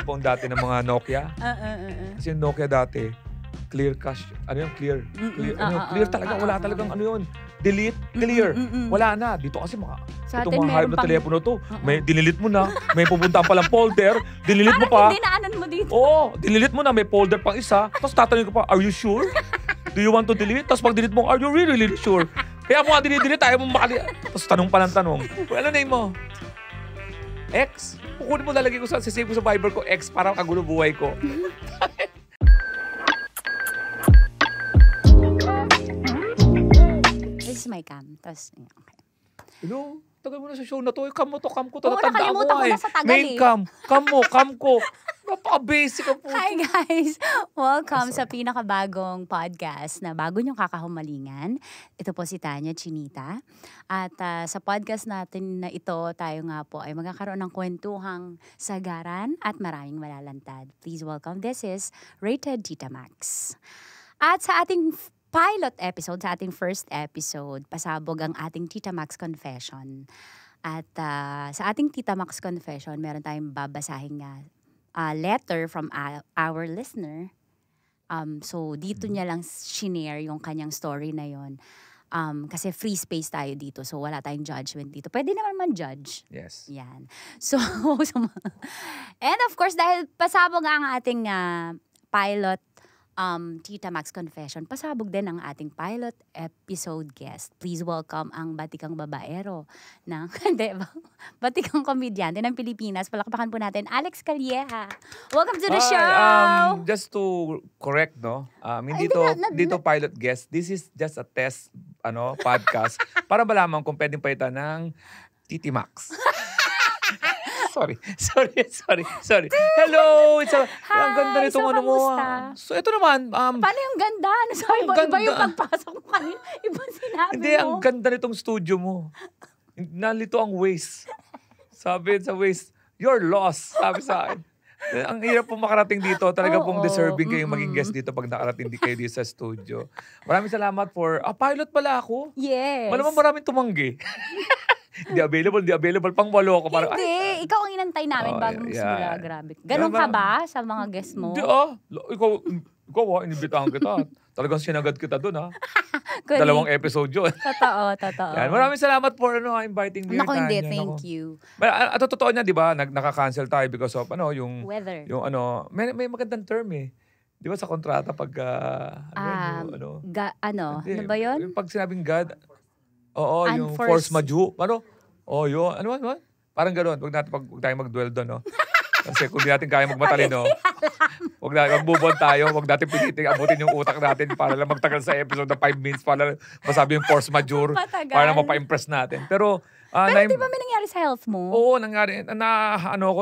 cellphone dati ng mga Nokia. Kasi yung Nokia dati, clear cache. Ano yung clear? Clear talaga. Wala talagang ano yun. Delete, clear. Wala na. Dito kasi itong mga hype na telepono to, may dinilit mo na, may pupuntaan palang folder, dinilit mo pa. Parang dinaanan mo dito. Oo, dinilit mo na, may folder pang isa. Tapos tatanungin ko pa, are you sure? Do you want to delete? Tapos pag delete mo, are you really sure? Kaya mo nga dinidelete, ayaw mo Tapos tanong pa ng tanong. Ano name mo? X? Kukunin mo lalagay ko sasave ko sa Viber ko, X, para kagulo buhay ko. This is my cam. Tapos, okay. Hello? Tagal mo na sa show na to. Cam mo to, cam ko to. Oo, nakalimutan ko na sa tagal Main cam. Cam ko. Napaka-basic ang po. Hi guys! Welcome sa pinakabagong podcast na bago niyong kakahumalingan. Ito po si Tanya Chinita. At sa podcast natin na ito, tayo nga po ay magkakaroon ng kwentuhang sagaran at maraming malalantad. Please welcome, this is Rated Tita Max. At sa ating pilot episode, sa ating first episode, pasabog ang ating Tita Max Confession. At sa ating Tita Max Confession, meron tayong babasahing letter from our listener. So, dito niya lang shinare yung kanyang story na yon. Kasi free space tayo dito. So, wala tayong judgment dito. Pwede naman man-judge. Yes. Yan. So, and of course, dahil pasabog ang ating pilot Tita Max Confession, pasabog din ang ating pilot episode guest. Please welcome ang batikang babaero ng, batikang komedyante ng Pilipinas. Palakpakan po natin, Alex Calleja. Welcome to the show! Just to correct, no? Dito pilot guest. This is just a test podcast para malaman kung pwedeng palitan ng Titi Max. Sorry. Hello! Ang ganda nitong mo. So, ito naman. Paano yung ganda? Sabi mo, iba yung pagpasok mo kanina. Ibang sinabi Hindi, mo. ang ganda nitong studio mo. Nalito ang waist. Sabi sa waist, you're lost. Sabi sa akin. Ang hirap po makarating dito. Talaga pong deserving kayong maging guest dito pag nakarating kayo dito sa studio. Maraming salamat for... pilot pala ako? Yes. Maraming tumanggi. Di available. Pang 8 ako. Hindi, ikaw ang inantay namin bago magsimula. Grabe. Ganon ka ba sa mga guest mo? Hindi Ikaw inibitahan kita. Talagang sinagad kita doon, 2 episode yun. Totoo. Yan. Maraming salamat for inviting me. Naku, hindi. Thank you. At totoo niya, di ba, naka-cancel tayo because of yung weather. Yung may magandang term eh. Di ba sa kontrata pag ano ba yun? Pag sinabing God, yung Unforced. force majeure. Yun. Ano? Parang gano'n. Huwag tayo mag-dwell doon, no? Kasi kung di natin kaya magmatalino, magbubon tayo, huwag natin pilitin, abutin yung utak natin para lang magtagal sa episode na 5 minutes para masabi yung force majeure, para mapa-impress natin. Pero di ba may nangyari sa health mo? Oo, nangyari.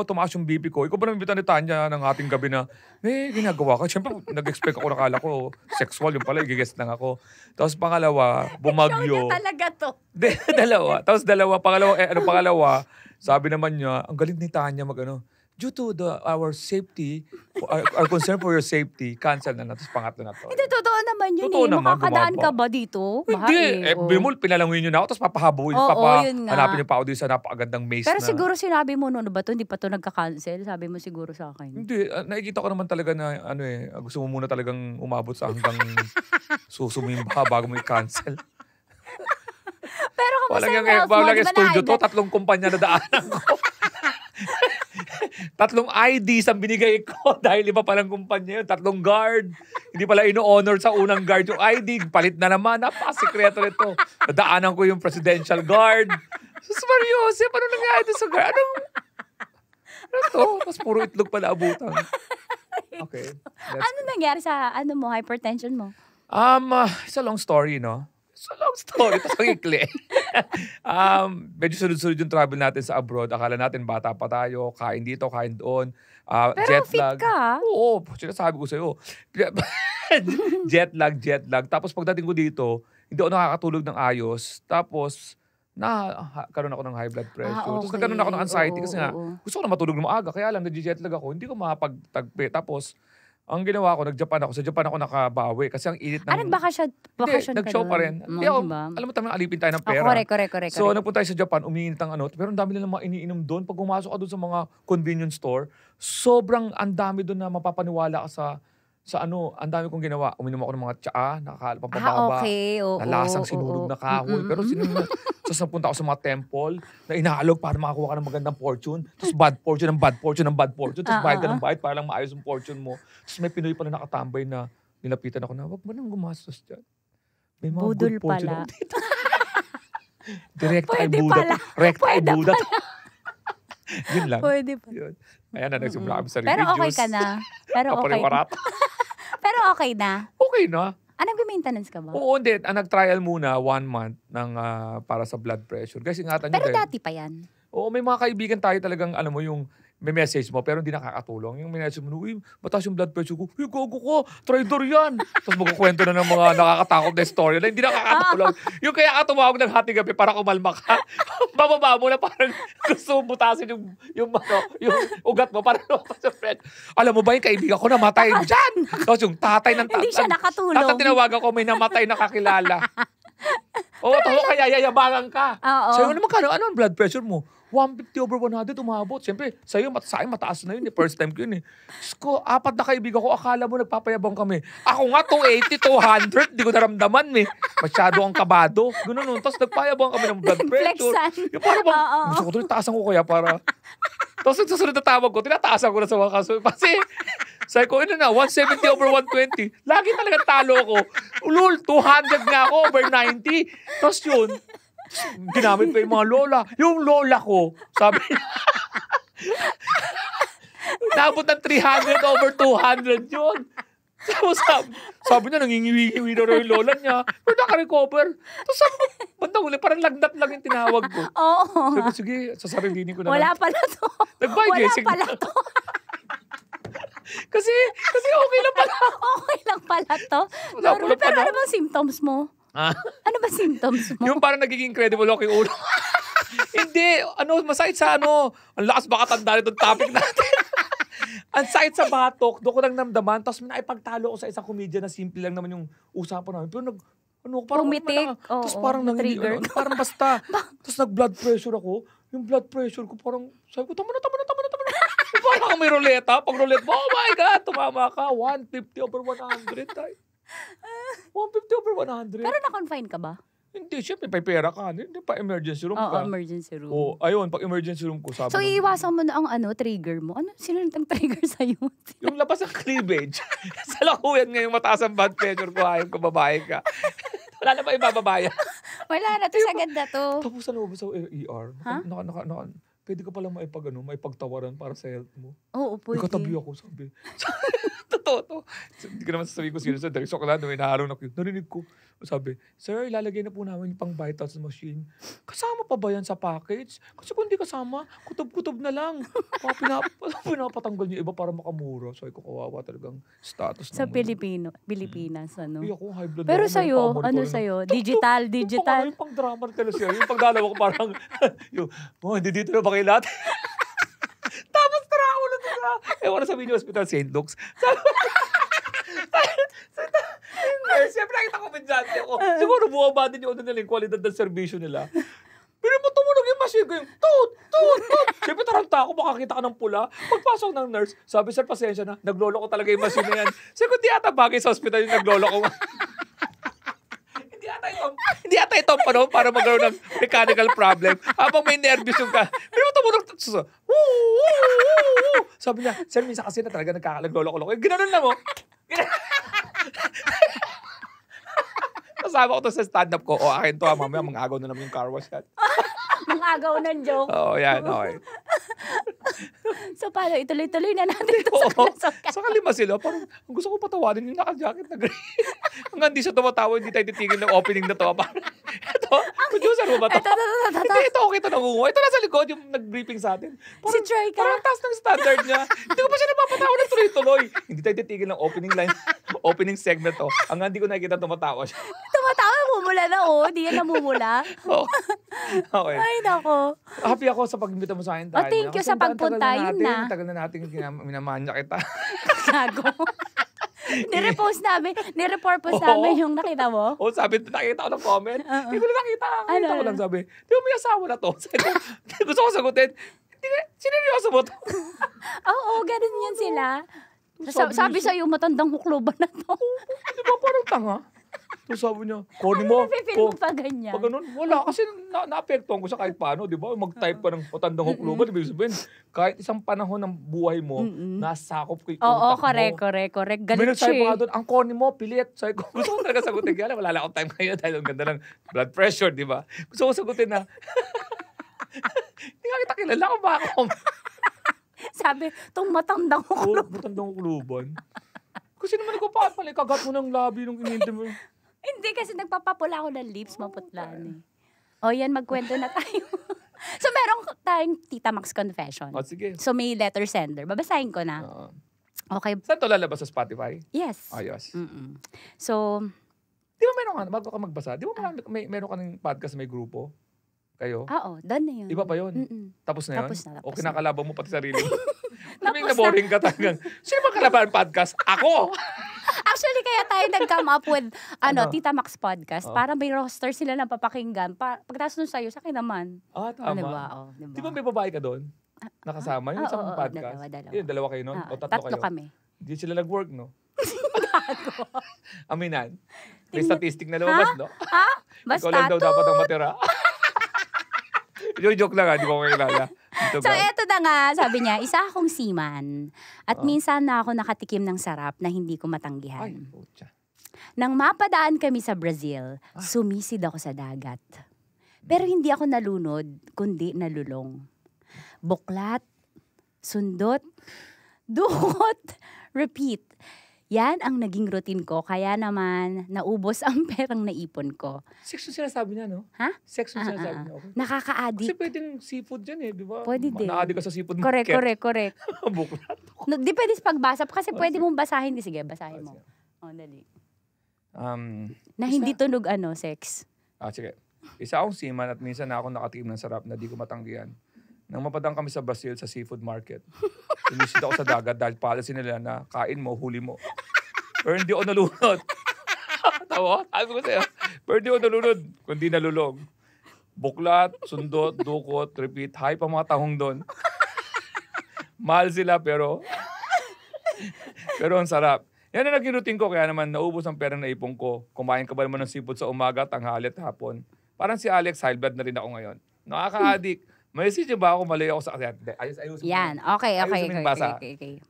Tumaas yung BP ko. Ikaw ba naman bitan ni Tanya ng ating gabi na, may ginagawa ka. Siyempre, nag-expect ako, nakala ko, sexual yung pala, i-guess lang ako. Tapos pangalawa, bumagyo. Show niya talaga to. Dalawa. Tapos pangalawa, sabi naman niya, ang galing ni Tanya due to our safety, our concern for your safety, cancel na. Tapos pangatlo na to. Hindi, totoo naman yun. Totoo naman, makakadaan ka ba dito? Hindi. Bimol, pinalanguin nyo na ako, tapos papahabuin. Hanapin nyo pa ako dito sa napakagandang maze Pero na. siguro sinabi mo, ano ba to? Hindi pa to nagka-cancel? Sabi mo siguro sa akin. Hindi. Nakikita ko naman talaga na, gusto mo muna talagang umabot sa hanggang susumimba bago mo i-cancel. Pero kamusta yung health mo? Walang studio to, 3 kumpanya na daanan ko. 3 IDs ang binigay ko dahil iba palang kumpanya yun. 3 guard. Hindi pala ino-honor sa unang guard yung ID. Palit na naman. Napaka-sekreto nito. Nadaanan ko yung presidential guard. Sus Mariosep, ano nangyari sa guard? Ano to? Tapos puro itlog pala abutan. Okay. Ano nangyari sa hypertension mo? It's a long story, no? It's a long story. Tapos ang ikli. Medyo sunod-sunod yung travel natin sa abroad. Akala natin bata pa tayo, kain dito, kain doon. Pero jet fit lag. ka. Oo, sinasabi ko sa'yo. jet lag. Tapos pagdating ko dito, hindi ako nakakatulog ng ayos. Tapos, karoon ako ng high blood pressure. Okay. Tapos nagkaroon ako ng anxiety kasi nga, gusto ko na matulog ng maaga. Kaya lang, nag-jet lag ako. Hindi ko makapagtagpi. Tapos, Ang ginawa ko, nag-Japan ako. Sa Japan ako nakabawi kasi ang init ng... nagbakasyon ka nag-show pa rin. Hindi ako, diba? alam mo tamang alipin tayo ng pera. Correct. So, nagpunta tayo sa Japan, umiinit ang ano. Pero ang dami nilang mga iniinom doon. Pag pumasok ka doon sa mga convenience store, sobrang ang dami doon na mapapaniwala ka sa ano, ang dami kong ginawa. Uminom ako ng mga tsaa, nakakalapang pababa. Okay. Na lasang sinunog na kahoy. Pero tapos napunta ako sa mga temple na inaalog para makakuha ka ng magandang fortune. Tapos bad fortune. Tapos bayad ka ng bayad para lang maayos yung fortune mo. Tapos may Pinoy pala nakatambay na nilapitan ako na, wag mo nang gumastos dyan. May mga Budol good fortune pala. ako dito. Direkta kay Pwede Buddha. pala. Rekta kay Pwede Buddha. Yun lang. Pwede pa. Yun. Ayan na, nagsimula kami sa Pero religious. okay ka na. Pero okay. Kapariwarat. Pero okay na. Okay na. Nag-maintenance ka ba? Oo, hindi. Nag-trial muna 1 month ng, para sa blood pressure. Kasi ingatan nyo Pero din. dati pa yan. Oo, may mga kaibigan tayo talagang, alam mo, yung may message mo pero hindi nakakatulong. Yung message mo, uy, mataas yung blood pressure ko. Uy, gogo ko, traidor yan. Tapos magkukwento na ng mga nakakatakot na story na hindi nakakatulong. Yung kaya ka tumawag ng hati gabi para kumalma ka. Bababa mo na parang gusto mo butasin yung ugat mo para lumabas sa friend. Alam mo ba yung kaibigan ko namatay dyan? Tapos yung tatay ng Hindi siya nakatulong. tinawagan ko may namatay na kakilala. Oo, kaya yayabangan ka. Sa'yo naman ka, ano ang blood pressure mo? 150/100 umabot. Siyempre, sa akin mataas na yun. First time ko yun eh. Ko, 4 na kaibigan ko, akala mo nagpapayabang kami. Ako nga, 280, 200, di ko naramdaman eh. Masyado ang kabado. Ganun nun. Tapos nagpayabang kami ng blood pressure. Yung parang gusto ko tuloy, taasan ko kaya para... Tapos nagsasunod na tawag ko, tinataasan ko na sa mga kaso. Kasi, sabi ko, 170/120. Lagi talaga talo ko. Ulul, 200 nga ako over 90. Tapos yun, ginamit pa yung mga lola. Yung lola ko, sabi niya, naabot ng 300/200 yun. So, sabi niya, nangingiwi-hiwi na rin yung lola niya. Pero naka-recover. Tapos sabi ko, bandang uli, parang lagnat lang yung tinawag ko. Oo. Sabi ko, sige, sasarilinin ko na Wala lang. pala to. Nag-buy Wala pala to. Kasi okay lang pala. Okay lang pala to. Wala pala Pero pala. ano bang symptoms mo? Ano ba symptoms mo? Yung parang nagiging incredible ako yung ulo. Hindi, masakit sa ang lakas baka tanda nitong topic natin. Ang sakit sa batok, doon ko lang namdaman, tapos may naipagtalo ko sa isang comedian na simple lang naman yung usapan namin. Pero parang pumitik. Tapos parang trigger. parang basta. Tapos nag-blood pressure ako. Yung blood pressure ko parang, sabi ko, tama na. Parang may ruleta. Pag roulette mo, oh my God, tumama ka. 150/100. 150/100. Pero na-confine ka ba? Hindi, syempre, may pera ka. Hindi pa emergency room ka. Emergency room. Oo, ayun, pag emergency room ko, sabi So, iiwasan mo na ang trigger mo. Sino nang trigger sa'yo? yung labas ng cleavage. Sa lakuyan ngayon, mataas ang blood pressure ko, ayaw ko babae ka. Wala na ba ibababaya? Wala na to, sagad na to. Tapos sa ER, pwede ka palang maipagtawaran para sa health mo. Oo, pwede. Nagkatabi ako, sabi. Totoo to. Hindi ko naman sasabihin ko sino sa direksyon ko lang, may naharong na yun. Narinig ko. Sabi, sir, ilalagay na po namin yung pang vitals machine. Kasama pa ba yan sa package? Kasi kung hindi kasama, kutob-kutob na lang. Pinapatanggal niyo iba para makamura. Sabi ko, kawawa talagang status. Sa Pilipinas, ano? Ako, high blood. Pero sa'yo, sa'yo? Digital. Yung pang drama rin talaga siya. Yung pagdalawa ko parang, hindi dito na ba kayo lahat? Tapos ulo na. Ewan na sa Mini Hospital St. Luke's. Siyempre nakita ko medyante ako. Siguro buwaba din yung kwalidad ng servisyo nila. Pero mo tumunog yung machine ko yung toot. Siyempre taranta ako, makakita ka ng pula. Pagpasok ng nurse, sabi, sir, pasensya na. Naglolo ko talaga yung machine na yan. Sabi ko, di ata bagay sa hospital yung naglolo ko. Hindi ata ito para magkaroon ng mechanical problem. Habang may nervous yung ka. Pero tumunog. Sabi niya, sir, minsan kasi na talaga nagkakalaglo-loko-loko. Ginanon na mo. Kasama ko to sa stand-up ko. Akin to, mamaya mag-agaw na naman yung car wash yan. Mag-agaw ng joke. Oo, yan. Okay. So, paano? Ituloy-tuloy na natin ito sa Saka lima sila. Parang gusto ko patawanin yung naka-jacket na gray. Hanggang di siya tumatawa, hindi tayo titigil ng opening na to. Ito, producer mo ba to? Ito, okay ito nangungo. Ito nasa likod, yung nag-briefing sa atin. Si Troy ka? Parang taas ng standard niya. Hindi ko pa siya napapatawa ng tuloy-tuloy. Hindi tayo titigil ng opening line, opening segment to. Hanggang di ko nakikita tumatawa siya. Tumatawa, mumula na Di yan namumula. Okay. Ay, nako. Happy ako sa pag-imbita mo sa akin. Thank you sa pagpunta. Yun na. Tagal na natin minamanya kita. Gago. Nire-report namin yung nakita mo. Oo, sabi, nakita ko ng comment. Hindi ko na nakita. Nakita ko lang sabi, di ba may asawa na to? Sabi ko, gusto ko sagutin. Sineryoso mo to? Oo, ganun yun sila. Sabi sa'yo, matandang hukluban na to. Di ba parang tanga? So sabi niya, kunin mo. Feel mo pa ganyan? Pag ganun, wala. Kasi na-apektuhan ko siya kahit paano, di ba? Mag-type ka ng matandang hukluban. Ibig sabihin, kahit isang panahon ng buhay mo, nasakop ko yung utak mo. Oo, correct. May Galit nagsabi siya pa nga doon, ang corny mo, pilit. Sabi ko, gusto ko talaga sagutin. Kaya wala lang akong time ngayon dahil ang ganda ng blood pressure, di ba? Gusto ko sagutin na, hindi nga kita kilala ko ba ako? Sabi, itong matandang hukluban. Matandang hukluban. Kasi naman ko pa pala, kagat mo ng labi nung inintay mo. Hindi, kasi nagpapapula ako ng lips, maputla na. O yan, magkwento na tayo. So, meron tayong Tita Max Confession. O, sige. So, may letter sender. Babasahin ko na. Okay. Saan to lalabas sa Spotify? Yes. Ayos. So, di ba meron ka, bago ka magbasa, di ba meron ka ng podcast may grupo? Kayo? oo, done na yun. Iba pa yun? Tapos na yun? Tapos na. O kinakalaban mo pati sarili mo? Sabi na boring ka talagang. Sino ba kalaban podcast? Ako! Actually, kaya tayo nag-come up with Tita Max Podcast. Para may roster sila na papakinggan. Pagkatapos nun sa'yo, sa akin naman. Tama. Diba? Di ba may babae ka doon? Nakasama yung isang podcast? Dalawa kayo nun? O tatlo kayo? kami. Hindi sila nag-work, no? Aminan. May statistic na lumabas, no? Ha? Ikaw lang daw dapat ang matira. Joke lang di ko kakilala. So, eto na nga, sabi niya, isa akong seaman. At minsan na ako nakatikim ng sarap na hindi ko matanggihan. Ay, pucha. Nang mapadaan kami sa Brazil, sumisid ako sa dagat. Pero hindi ako nalunod, kundi nalulong. Buklat, sundot, dukot, repeat. Yan ang naging routine ko, kaya naman naubos ang perang naipon ko. Sex yung sinasabi niya, no? Ha? Sex yung sinasabi niya. Okay. Nakaka-addict. Kasi pwedeng seafood dyan di ba? Pwede din. Na-addict ka sa seafood market. Correct. Buklat. No, di pwede sa pagbasa, kasi pwede mong basahin. Sige, basahin mo. Dali. Na hindi tunog sex. Sige. Isa akong seaman at minsan na ako nakatikim ng sarap na di ko matanggihan. Nang mapadang kami sa Brazil sa seafood market, sumisid ako sa dagat dahil policy nila na kain mo, huli mo. Pero hindi ako nalunod. Tawa? Sabi ko sa'yo. Pero hindi ako nalunod, kundi nalulog. Buklat, sundot, dukot, repeat. Hay pa mga tahong doon. Mahal sila pero ang sarap. Yan ang naging routine ko, kaya naman naubos ang perang naipon ko. Kumain ka ba naman ng seafood sa umaga, tanghali at hapon? Parang si Alex, high blood na rin ako ngayon. Nakaka-addict. May message ba ako mali ako sa kasi ayusin yan, okay.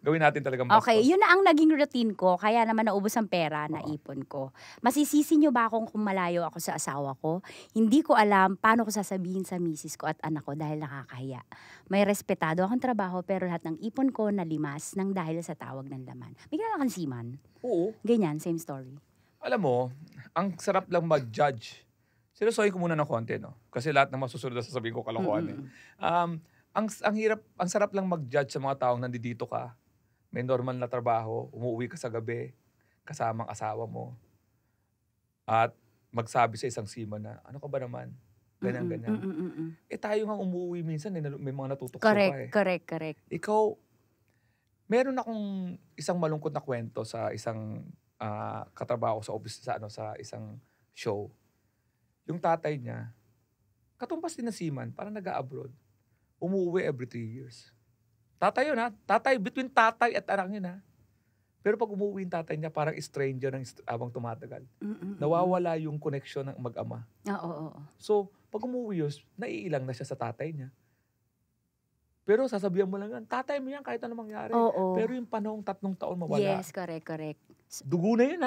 Gawin natin talagang bastos. Okay, yun na ang naging routine ko, kaya naman naubos ang pera na ipon ko. Masisisi niyo ba akong kung malayo ako sa asawa ko? Hindi ko alam paano ko sasabihin sa misis ko at anak ko dahil nakakahiya. May respetado akong trabaho pero lahat ng ipon ko nalimas nang dahil sa tawag ng laman. May kilala kang seaman? Oo. Ganyan, same story. Alam mo, ang sarap lang mag-judge. Seryosohin ko muna ng konti, no? Kasi lahat ng masusunod na sasabihin ko kalokohan. Ang sarap lang mag-judge sa mga taong nandito ka. May normal na trabaho, umuwi ka sa gabi, kasamang asawa mo. At magsabi sa isang seaman na, ano ka ba naman? Ganyan. Tayo nga umuwi minsan, may mga natutokso pa eh. Correct. Ikaw, meron akong isang malungkot na kwento sa isang katrabaho sa office, sa isang show. Yung tatay niya, katumbas din na seaman, parang nag-a-abroad. Umuwi every 3 years. Tatay yun Tatay, between tatay at anak niya Pero pag umuwi yung tatay niya, parang stranger habang tumatagal. Nawawala yung connection ng mag-ama. Oo. So, pag umuwi yun, naiilang na siya sa tatay niya. Pero sasabihan mo lang yan, tatay mo yan kahit ano mangyari. Oo. Pero yung panahong 3 taon mawala. Yes, correct. Dugo na yun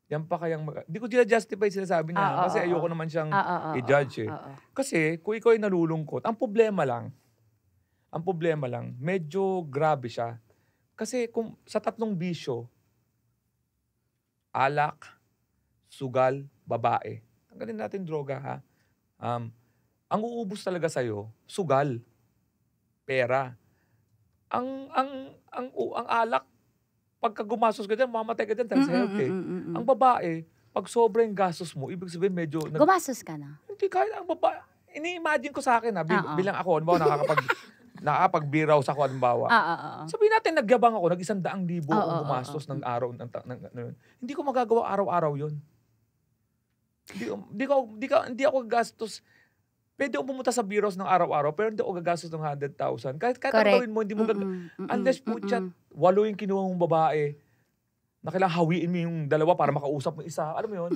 Yan pa kayang hindi ko justify sinasabi niya kasi ayoko naman siyang i-judge Kasi kung ikaw ay nalulungkot, ang problema lang, medyo grabe siya. Kasi kung sa 3 bisyo, alak, sugal, babae. Tanggalin natin droga ang uubos talaga sa'yo, sugal, pera. Ang alak, pagka gumastos ka dyan, mamatay ka dyan, sa health Ang babae, pag sobrang gastos mo, ibig sabihin medyo... Gumastos ka na? Hindi, kahit ang babae. Ini-imagine ko sa akin bilang ako, nakakapag nakapagbiraw sa ako, halimbawa. Sabihin natin, nagyabang ako, nag-100,000 akong gumastos ng araw. Hindi ko magagawa araw-araw yun. Hindi ako gastos. Pwede ako pumunta sa biros ng araw-araw, pero hindi ako gagastos ng 100,000. Kahit ang gawin mo, hindi mo unless po chat, 8 yung kinuha mong babae, na kailangan hawiin mo yung 2 para makausap mo isa. Alam mo yun?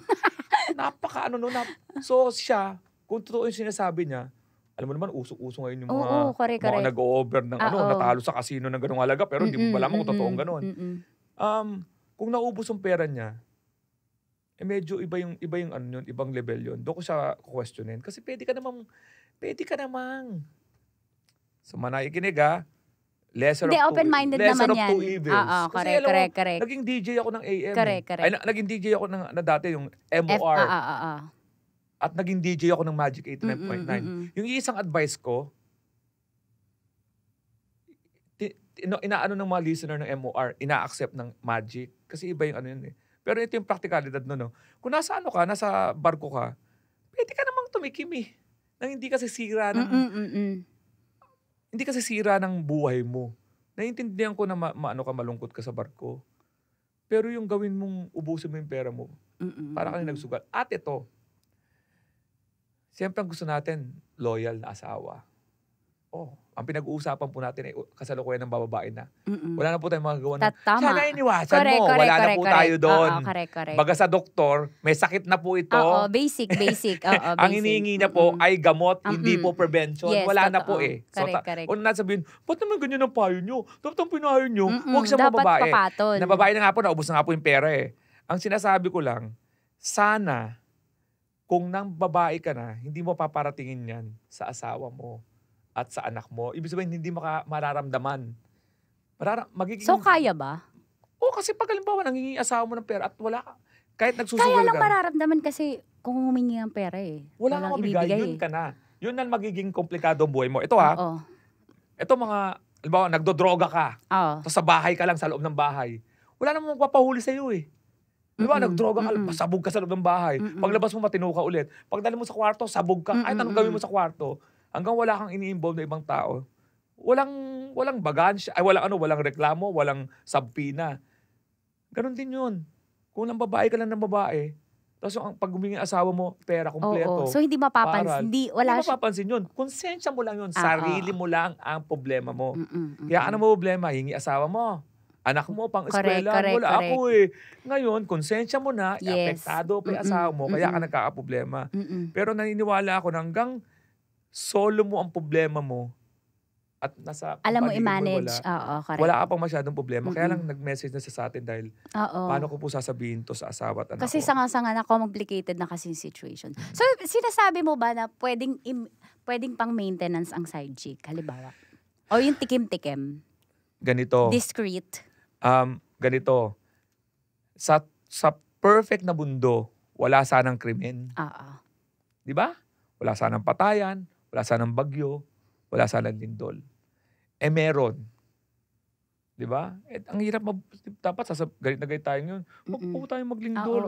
So siya, kung totoo yung sinasabi niya, alam mo naman, usok-uso ngayon yung mga nag-o-over ng natalo sa casino ng ganung halaga, pero hindi mo malaman kung totoong ganon. Kung naubos yung pera niya, medyo iba yung ano yun, ibang level yun. Doon ko siya questionin. Kasi pwede ka namang. So manakikinig lesser of open-minded lesser naman of yan. two evils. Correct. Naging DJ ako ng AM. Correct. Naging DJ ako na dati yung MOR. At naging DJ ako ng Magic 89.9. Yung isang advice ko, inaano ng mga listener ng MOR, ina-accept ng Magic. Kasi iba yung ano yun eh. Pero ito yung practicalidad no. Kung nasa nasa barko ka, pwede ka namang tumikim eh. Nang hindi kasi sira ng hindi kasi sira ng buhay mo. Naiintindihan ko na malungkot ka sa barko. Pero yung gawin mong ubusin mo yung pera mo, para ka nagsugal. At ito, siyempre ang gusto natin, loyal na asawa. Ang pinag-uusapan po natin ay kasalukuyan ng bababae na. Wala na po tayong magagawa na. Sana iniwasan mo. Wala na po tayo doon. Baga sa doktor, may sakit na po ito. Basic. Ang hinihingi na po ay gamot, hindi po prevention. Yes, wala na po eh. Correct. Kung nasabihin, ba't naman ganyan ang payo nyo? Dapat ang pinayo nyo, huwag siya mababae. Dapat papatol. Nababae na nga po, naubos na nga po yung pera eh. Ang sinasabi ko lang, sana, kung nang babae ka na, hindi mo paparatingin yan sa asawa mo at sa anak mo. Ibig sabihin, hindi mararamdaman. So, kaya ba? Kasi pag halimbawa, nangingi asawa mo ng pera at wala ka. Kahit nagsusugal ka. Kaya lang mararamdaman kasi kung humingi ng pera eh. Wala kang mabigay, yun ka na. Yun ang magiging komplikado ang buhay mo. Ito ito mga, halimbawa, nagdodroga ka. Tapos sa bahay ka lang, sa loob ng bahay. Wala namang magpapahuli sa'yo eh. Halimbawa, nagdroga ka, pasabog ka sa loob ng bahay. Paglabas mo, matino ka ulit. Pagdala mo sa kwarto, sabog ka. Kahit anong gawin mo sa kwarto. Hanggang wala kang ini-involve na ibang tao, walang bagansya, walang reklamo, walang sabpina. Ganon din yun. Kung nang babae ka lang ng babae, tapos pag humingi asawa mo, pera kumpleto. So hindi mapapansin. Hindi mapapansin yun. Konsensya mo lang yun. Sarili mo lang ang problema mo. Kaya ano mo problema? Hingi asawa mo. Anak mo, pang eskwela. Wala ako eh. Ngayon, konsensya mo na, apektado pa yung asawa mo, kaya ka nagkakaproblema. Pero naniniwala ako na hanggang solo mo ang problema mo at nasa alam mo i-manage. Wala ka pang masyadong problema. Kaya lang nag-message na siya sa atin dahil paano ko po sasabihin to sa asawa at anak kasi ko. sanga-sanga na complicated na kasi situation. So, sinasabi mo ba na pwedeng pang maintenance ang side chick, halimbawa? O yung tikim-tikim? Ganito. Discreet? Ganito. Sa perfect na mundo, wala sanang krimen. Di ba? Wala sanang patayan, wala sanang bagyo, wala sanang lindol. Meron. Di ba? Ang hirap, dapat galit na galit tayo ngayon. Huwag po tayong maglindol.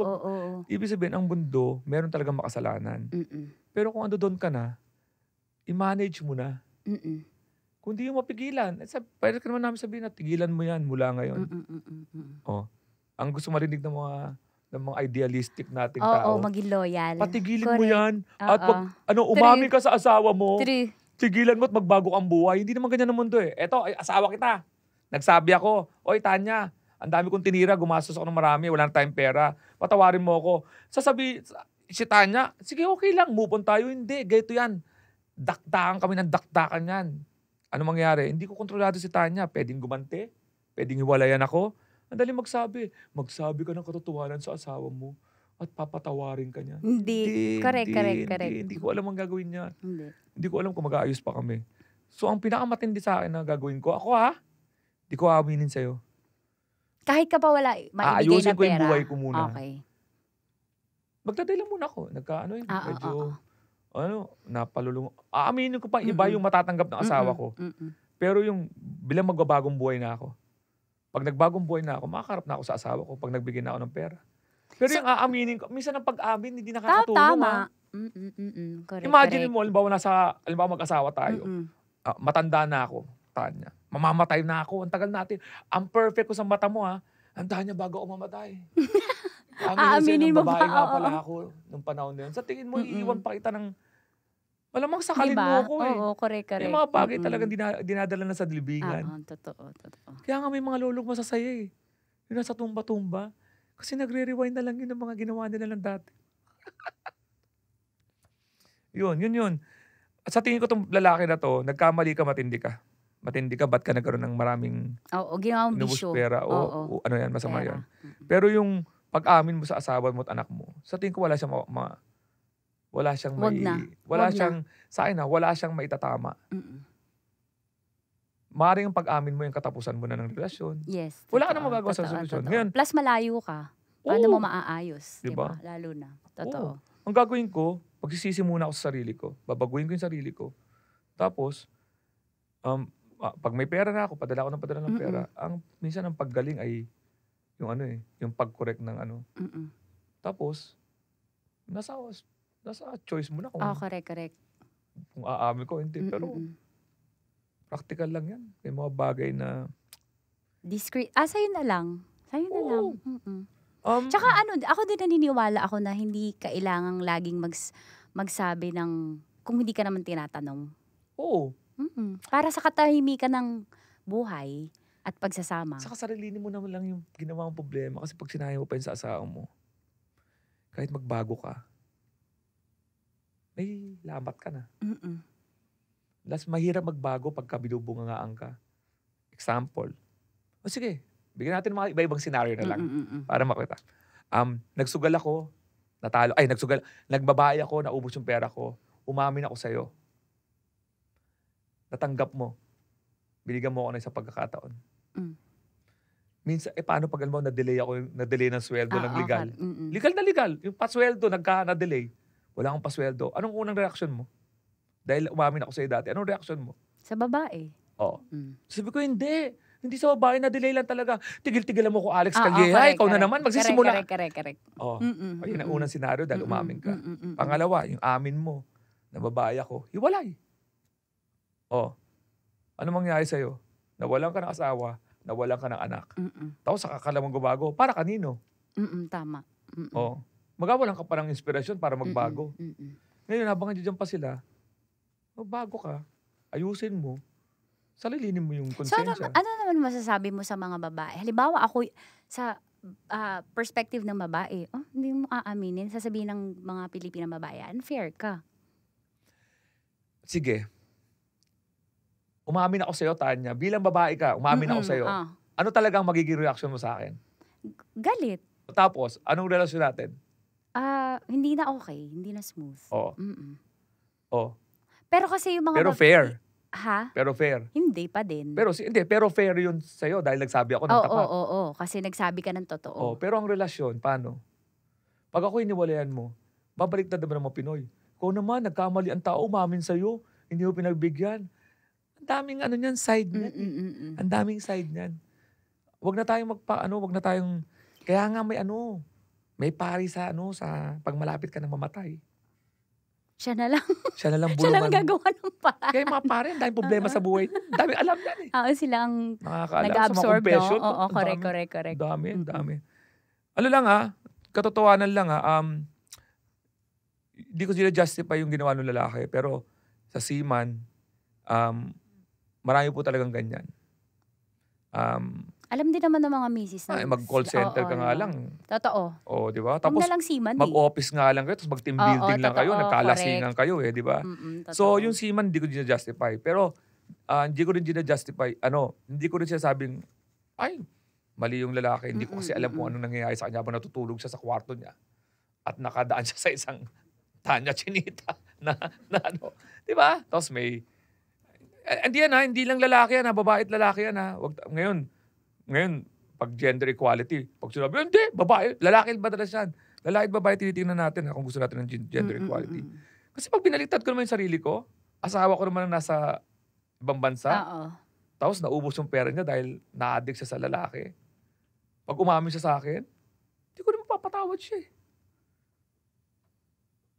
Ibig sabihin, ang mundo, meron talagang makasalanan. Pero kung ando doon ka na, i-manage mo na. Kung di mo mapigilan, pwede ka naman namin sabihin na tigilan mo yan mula ngayon. Ang gusto marinig ng mga idealistic nating tao. Maging loyal. Patigilin mo yan. At umami ka sa asawa mo. Tigilan mo at magbago kang buhay. Hindi naman ganyan ang mundo eh. Eto, asawa kita. Nagsabi ako, oy Tanya, ang dami kong tinira, gumastos ako ng marami, wala na tayong pera. Patawarin mo ako. Sasabi, si Tanya, sige okay lang, move on tayo. Hindi, ganito yan. Dakdakan kami ng dakdakan yan. Ano mangyari? Hindi ko kontrolado si Tanya. Pwedeng gumante, pwedeng hiwalayan ako. Ang dali magsabi. Magsabi ka ng katotohanan sa asawa mo at papatawarin ka niya. Hindi. Correct. Hindi ko alam ang gagawin niya. Hindi ko alam kung mag-aayos pa kami. So, ang pinakamatindi sa akin na gagawin ko, hindi ko aaminin sa'yo. Kahit ka pa wala, maibigay na pera. Aayusin ko yung buhay ko muna. Okay. Magdadala muna ako. Napalulung. Aaminin ko pa iba yung matatanggap ng asawa ko. Pero yung bilang magbabagong buhay na ako. Pag nagbagong buhay na ako, makakarap na ako sa asawa ko pag nagbigay na ako ng pera. Pero yung aaminin ko, minsan ang pag-amin, hindi nakakatulong. Tama. Imagine mo, halimbawa mag-asawa tayo. matanda na ako, Tanya. Mamamatay na ako. Ang tagal natin. Ang perfect ko sa mata mo, ha. Ang Tanya, bago ako mamatay. Aaminin mo ba? Babae nga Oo. pala ako nung panahon na yun. Sa tingin mo, iiwan pa kita ng... Malamang sakalin Diba? mo ako eh. Oo, correct. May mga bagay talagang dinadala na sa Oo, libingan. totoo. Kaya nga may mga lolong masasaya eh. Yung nasa tumba-tumba. Kasi nagre-rewind na lang yun ng mga ginawa nila lang dati. Yun. At sa tingin ko itong lalaki na to, nagkamali ka, matindi ka. Matindi ka, ba't ka nagkaroon ng maraming Oo, ginawang inubos bisyo. pera? Oo. O ano yan, masama Pera. yan. Pero yung pag-amin mo sa asawa mo at anak mo, sa tingin ko wala siyang wala siyang Wag na. wala Wag siyang sa akin wala siyang maitatama. Maaaring ang pag-amin mo yung katapusan mo na ng relasyon. Yes. Wala ka na totoo, magagawa sa totoo, solusyon. totoo. Ngayon, Plus malayo ka. Paano Oo. mo maaayos? Diba? Diba? Lalo na. Totoo. ang gagawin ko, pagsisisi muna ako sa sarili ko. Babaguhin ko yung sarili ko. Tapos, pag may pera na ako, padala ko ng pera. Minsan ang paggaling ay yung yung pag-correct ng Tapos, nasa choice mo na kung, Correct. kung aamin ko, hindi. Pero, practical lang yan. May mga bagay na... Discreet. Sa'yo na lang. Oo. Tsaka ako din naniniwala ako na hindi kailangang laging magsabi ng kung hindi ka naman tinatanong. Oo. Para sa katahimikan ng buhay at pagsasama. Saka sarilinin mo naman lang yung ginawa mong problema. Kasi pag sinabi mo pa yun sa asawa mo, kahit magbago ka, may lamat ka na. Last, mahirap magbago pagka binubungangaan ka. Example. Sige, bigyan natin mga iba-ibang senaryo na lang. Para makita. Nagsugal ako, nagbabae ako, naubos yung pera ko, umamin ako sa'yo. Natanggap mo. Binigyan mo ako ng isang pagkakataon. Minsan, paano pag alam mo, na-delay ng sweldo ng legal? Legal na legal. Yung pasweldo, na-delay. Wala akong pasweldo. Anong unang reaksyon mo? Dahil umamin ako sa'yo dati, anong reaksyon mo? Sa babae. Oo. Sabi ko, hindi. Hindi sa babae, na-delay lang talaga. Tigil-tigilan mo ko, Alex Calleja. Ikaw na naman, magsisimula. Correct. Ayun ang unang senaryo dahil umamin ka. Pangalawa, yung amin mo, na babae ako, hiwalay. Ano mangyari sa'yo? Nawalan ka ng asawa, nawalan ka ng anak. Tapos saka ka lang magbabago. Para kanino? Tama. Magawalan ka pa ng inspirasyon para magbago. Ngayon, habang nandiyan pa sila, magbago ka, ayusin mo, salilinin mo yung konsensya. So, ano naman masasabi mo sa mga babae? Halimbawa, ako sa perspective ng babae, hindi mo aaminin, sasabihin ng mga Pilipinang babae, unfair ka. Sige. Umamin ako sa'yo, Tanya. Bilang babae ka, umamin ako sa'yo. Ano talagang magiging reaction mo sa akin? Galit. Tapos, anong relasyon natin? Hindi na okay. Hindi na smooth. Pero kasi yung mga... Pero fair. Ha? Pero fair. Hindi pa din. Pero fair yun sa'yo dahil nagsabi ako ng tapat. Oo. Kasi nagsabi ka ng totoo. Pero ang relasyon, paano? Pag ako hiniwalayan mo, babalik na naman ng mga Pinoy. Ikaw naman, nagkamali ang tao, umamin sa'yo, hindi mo pinagbigyan. Ang daming niyan, side niyan. Ang daming side niyan. Wag na tayong wag na tayong, kaya nga may pari sa pag malapit ka ng mamatay. Siya na lang. Siya na lang Siya bulungan. lang gagawa ng paraan. Kaya mga pare, ang daming problema sa buhay. Ang daming alam yan eh. Sila ang Nakakaalam. nag-absorb, confession, no? Oo, correct. Ang dami. Ano lang katotohanan lang hindi ko sila-justify yung ginawa ng lalaki. Pero sa seaman, marami po talagang ganyan. Alam din naman ng mga misis na. Mag-call center ka nga lang. Totoo. Di ba? Tapos, Tapos na lang seaman mag-office nga lang kayo, tapos mag-team building lang kayo, nagkalasingan kayo di ba? So, yung seaman, hindi ko gina-justify. Pero, hindi ko rin gina-justify, hindi ko rin sinasabing, mali yung lalaki. Hindi ko kasi alam kung anong nangyayari sa kanya habang natutulog siya sa kwarto niya. At nakadaan siya sa isang Tanya Chinita na di ba? Tapos hindi lang lalaki yan, babae at lalaki yan. Ngayon, pag gender equality, pag sinabi, hindi, babae, lalaki ba talaga yan? Lalaki at babae, tinitingnan natin kung gusto natin ng gender equality. Kasi pag binaliktad ko naman yung sarili ko, asawa ko naman na nasa ibang bansa, tapos naubos yung pera niya dahil na-addict siya sa lalaki. Pag umamin siya sa akin, hindi ko naman papatawad siya.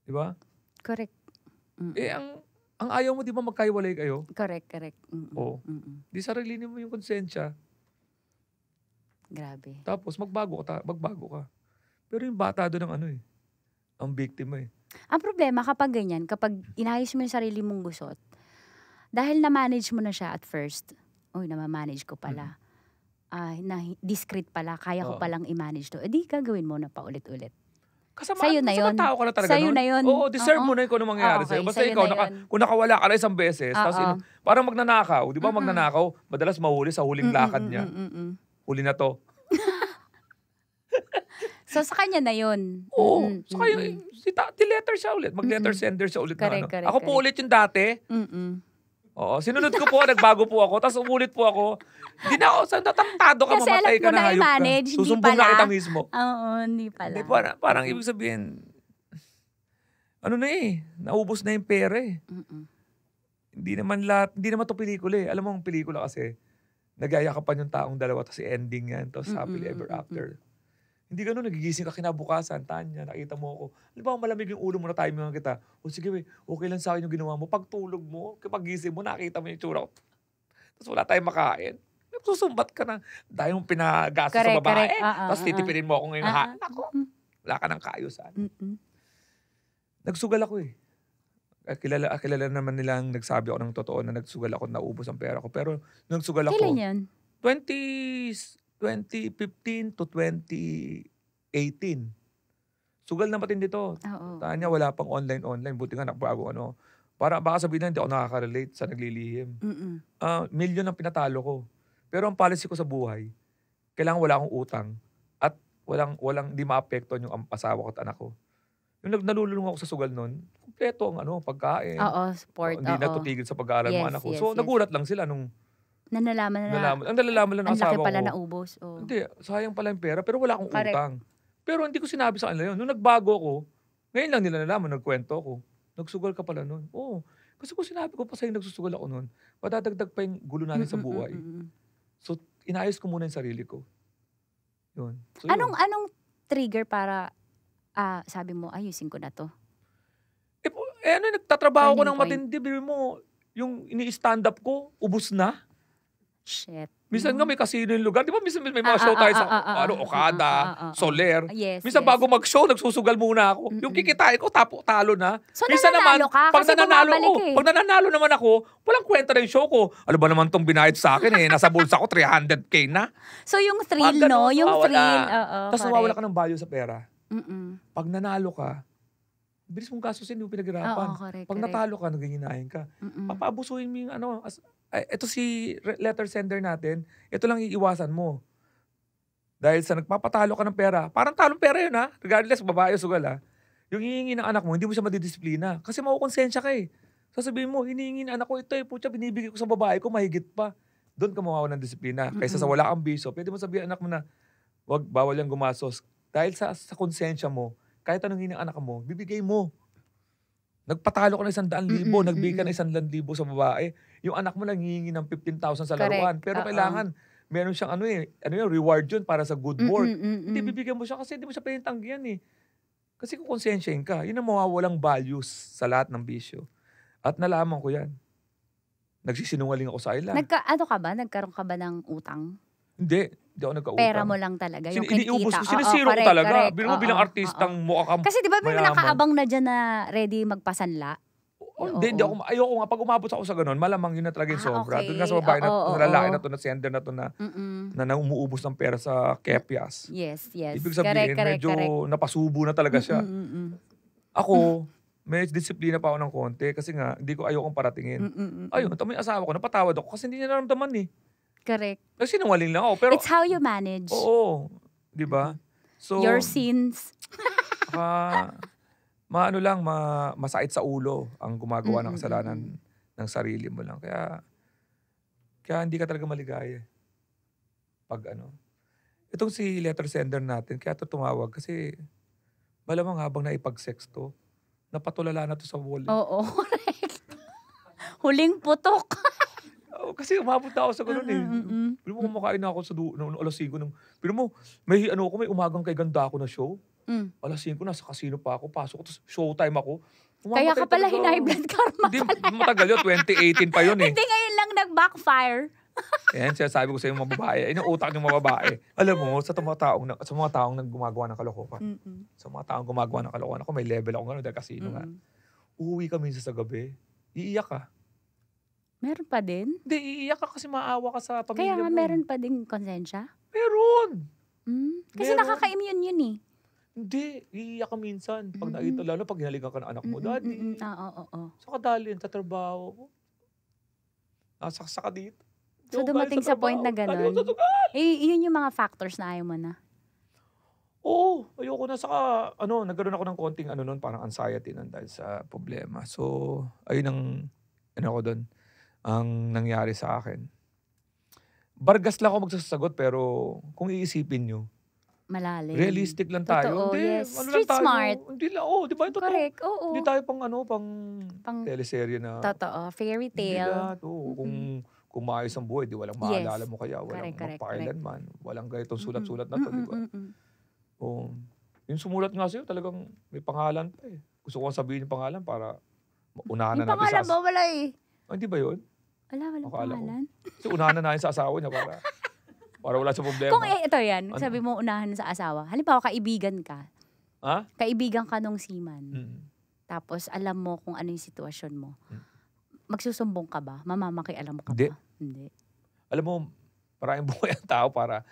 Di ba? Correct. ang ayaw mo, di ba magkaiwalay kayo? Correct. Oo. Di sarilinin mo yung konsensya. Grabe. Tapos magbago ka. Pero yung bata doon ang ang biktima eh. Ang problema kapag ganyan, kapag inayos mo yung sarili mong gusot, dahil na-manage mo na siya at first, namamanage ko pala. Discreet pala, kaya ko palang i-manage to. Di gagawin mo na paulit-ulit. Sa'yo na yun. Tao ka na talaga Sa'yo na yun. Oo, deserve mo na yun kung ano mangyayari sa'yo. Basta ikaw, kung nakawala ka na isang beses, tapos parang magnanakaw. Di ba magnanakaw? Madalas mahuli sa huling lakad niya. Huli na to. So, sa kanya na yun. Oo. So, kayo, letter siya ulit. Mag-letter sender siya ulit na Ako po ulit yung dati. Oo. Sinunod ko po, nagbago po ako, tapos umulit po ako. Hindi na ako, natantado ka, kasi mamatay ka na, hayop ka. Susumbong na kita mismo. Oo, hindi pala. Parang ibig sabihin, naubos na yung pera eh. Hindi naman to pelikula eh. Alam mo ang pelikula kasi, nagyayakapan yung taong dalawa, tapos ending yan, tapos happily ever after. Hindi ganun, nagigising ka kinabukasan, Tanya, nakita mo ako. Alam ba, malamig yung ulo mo na timing kita. Sige, okay lang sa akin yung ginawa mo. Pagtulog mo, kapag gising mo, nakita mo yung tsura ko. Tapos wala tayong makain. Susumbat ka na. Dahil yung pinagasto sa babae. Tapos titipirin mo ako ngayon. Ako, wala ka ng kaayusan. Nagsugal ako eh. Kilala naman nilang nagsabi ako ng totoo na nagsugal ako, naubos ang pera ko. Pero nagsugal ako. Kailan yan? 2015 to 2018. Sugal na matindi to. Tanya, wala pang online. Buti nga nakbago baka sabihin na hindi ako nakaka-relate sa naglilihim. Milyon ang pinatalo ko. Pero ang policy ko sa buhay, kailangan wala akong utang at walang di maapektuhan yung asawa ko at anak ko. Yung nalululong ako sa sugal nun, kumpleto ang pagkain. Support. Hindi natutigil sa pag-aaral ng anak ko. So nagulat lang sila nung nalalaman ang nalalaman lang ng asawa ko. Ang laki pala naubos. Hindi, sayang pala yung pera, pero wala akong utang. Pero hindi ko sinabi sa kanila yun. Nung nagbago ko, ngayon lang nila nalaman, nagkwento ko. Nagsugal ka pala nun. Oo. Kasi kung sinabi ko pa sa'yo nagsusugal ako nun, madadagdag pa yung gulo natin sa buhay. So, inayos ko muna yung sarili ko. Yun. So, anong trigger para sabi mo, ayusin ko na to? Nagtatrabaho ko ng matindi. Bili mo, yung ini-stand up ko, ubus na. Shit. Minsan nga may casino yung lugar. Di ba minsan may mga show tayo sa Okada, Soler. Minsan bago mag-show, nagsusugal muna ako. Yung kikitain ko, talo na. So minsan nananalo naman, ka kasi bumabalik eh. Pag nananalo naman ako, walang kwenta na yung show ko. Ano ba naman tong binayad sa akin eh? Nasa bulsa ko, 300K na. So yung thrill, no? Yung thrill. Tapos nawawala ka ng value sa pera. Pag nanalo ka, bilis mong gastusin, hindi mo pinaghirapan. Pag natalo ka, naginginahin ka. Papaabusuhin mo yung ito si letter sender natin, ito lang iiwasan mo. Dahil sa nagpapatalo ka ng pera, parang talong pera yun regardless babae o sugal yung hihingi ng anak mo, hindi mo siya madidisiplina. Kasi makukonsensya ka eh. Sasabihin mo, hinihingi ng anak ko ito putya, binibigay ko sa babae ko, mahigit pa. Doon ka mawawa ng disiplina. Kaysa sa wala kang bisyo, pwede mo sabihin anak mo na, bawal yung gumasos. Dahil sa konsensya mo, kahit anong hihingi ng anak mo, bibigay mo. Nagpatalo ka ng 100,000, nagbigay ka ng 100,000 sa babae. Yung anak mo lang hihingi ng 15,000 sa laruan. Pero kailangan, meron siyang reward yun para sa good work. Hindi, bibigyan mo siya kasi hindi mo siya pwedeng tanggihan eh. Kasi kung konsensyahin ka, yun ang mawawalang values sa lahat ng bisyo. At nalaman ko yan. Nagsisinungaling ako sa ila. Nagkaroon ka ba ng utang? Hindi ako nagka-utang. Pera mo lang talaga, yung kinikita. Sinisiro ko talaga. Bilang artistang mukha kang kasi di ba may nakaabang na dyan na ready magpasanla? Ayoko nga. Pag umabot ako sa ganun, malamang yun na talaga yung sobra. Doon nga sa babae na lalaki na to, na sender na to na umuubos ng pera sa kepias. Yes. Ibig sabihin, medyo napasubo na talaga siya. Ako, may disiplina pa ako ng konti kasi nga, hindi ko ayokong paratingin. Ayun, may asawa ko, napatawad ako kasi hindi niya naramdaman eh. Correct. Kasi sinungaling lang ako. Pero, it's how you manage. Oo. Di ba? So, your sins. Masakit sa ulo ang gumagawa ng kasalanan ng sarili mo lang. Kaya hindi ka talaga maligaya. Pag Itong si letter sender natin, kaya ito tumawag kasi malamang habang naipag-sex to, napatulala na to sa wall. Oo, correct. Huling putok. kasi umabot na ako sa ganun eh. Pero mo kumakain na ako sa alas 5 ng... Pero mo, may umagang kay ganda ako na show. Alas 5 nasa casino pa ako, pasok ko, tapos showtime ako. Kaya ka pala high blood karma. Hindi, matagal yun, 2018 pa yun eh. Hindi, ngayon lang nag-backfire. Ayan, sinasabi ko sa iyo mga babae, ay utak ng mga babae. Alam mo, sa mga taong gumagawa ng kalokohan. Sa mga taong gumagawa ng kalokohan, ako may level ako dahil casino nga. Uuwi ka minsan sa gabi, iiyak ka. Meron pa din? Hindi, iiyak ka kasi maawa ka sa pamilya mo. Kaya nga meron pa din konsensya? Meron! Kasi nakaka-immune yun eh. Hindi, iiyak ka minsan. Pag nakita, lalo pag hinalikan ka ng anak mo, Daddy. Oo. Saka dalhin, sa trabaho ko. Nasaksa ka dito. So dumating sa point na gano'n. Yun yung mga factors na ayaw mo na. Oo, ayoko na. Saka, nagkaroon ako ng konting nun, parang anxiety nun dahil sa problema. So, ayun ang, doon, ang nangyari sa akin. Bargas lang ako magsasagot, pero kung iisipin nyo, malalim. realistic lang tayo. Totoo, Hindi, yes. lang Street tayo. smart. Hindi lang, di ba? Ito Correct, oo. Hindi tayo pang teleserye na. Totoo, fairy tale. Hindi lahat, kung maayos ang buhay, di walang maalala mo kaya, walang magpakailanman, walang ganitong sulat-sulat na to, di ba? Yung sumulat nga sa'yo, talagang may pangalan pa eh. Gusto ko sabihin yung pangalan para unahan na natin. Yung pangalan ba? Wala eh. Hindi ba yun? Walang pangalan. Kasi unahan na natin sa asawa niya para wala sa problema. Kung ito yan, sabi mo unahan sa asawa. Halimbawa, kaibigan ka. Ha? Kaibigan ka nung seaman. Tapos alam mo kung ano yung sitwasyon mo. Magsusumbong ka ba? Mamamakialam ka ba? Hindi. Alam mo, maraming buhay ang tao para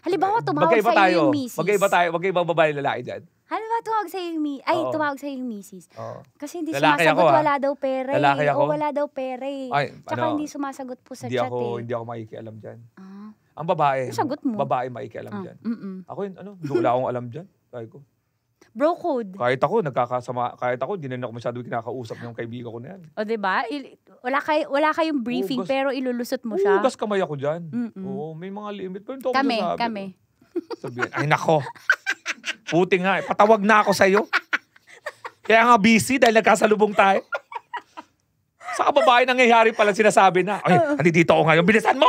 halimbawa, tumawag sa'yo yung misis. Magkaiba babae lalaki dyan. Halimbawa, tumawag sa'yo yung misis. Tumawag sa'yo yung misis. Kasi hindi lalaki sumasagot, ako, wala daw pera. Lalaki ako. Wala daw pera eh. Tsaka hindi sumasagot po sa chat eh. Hindi ako makikialam dyan. Ang babae, sagot mo. Babae makikialam dyan. Ako yun, wala akong alam dyan. Sabi ko. Bro code. Kahit ako, hindi na ako masyado kinakausap ng kaibigan ko na yan. O diba? Wala kayong briefing pero ilulusot mo siya. Ugas kamay ako dyan. Oo, may mga limit. Pero ito kami. Sabihin, ay nako. Puti nga, patawag na ako sa'yo. Kaya nga busy dahil nagkasalubong tayo. Sa kababae nangyayari pala sinasabi na, ay, andito ako ngayon, bilisan mo!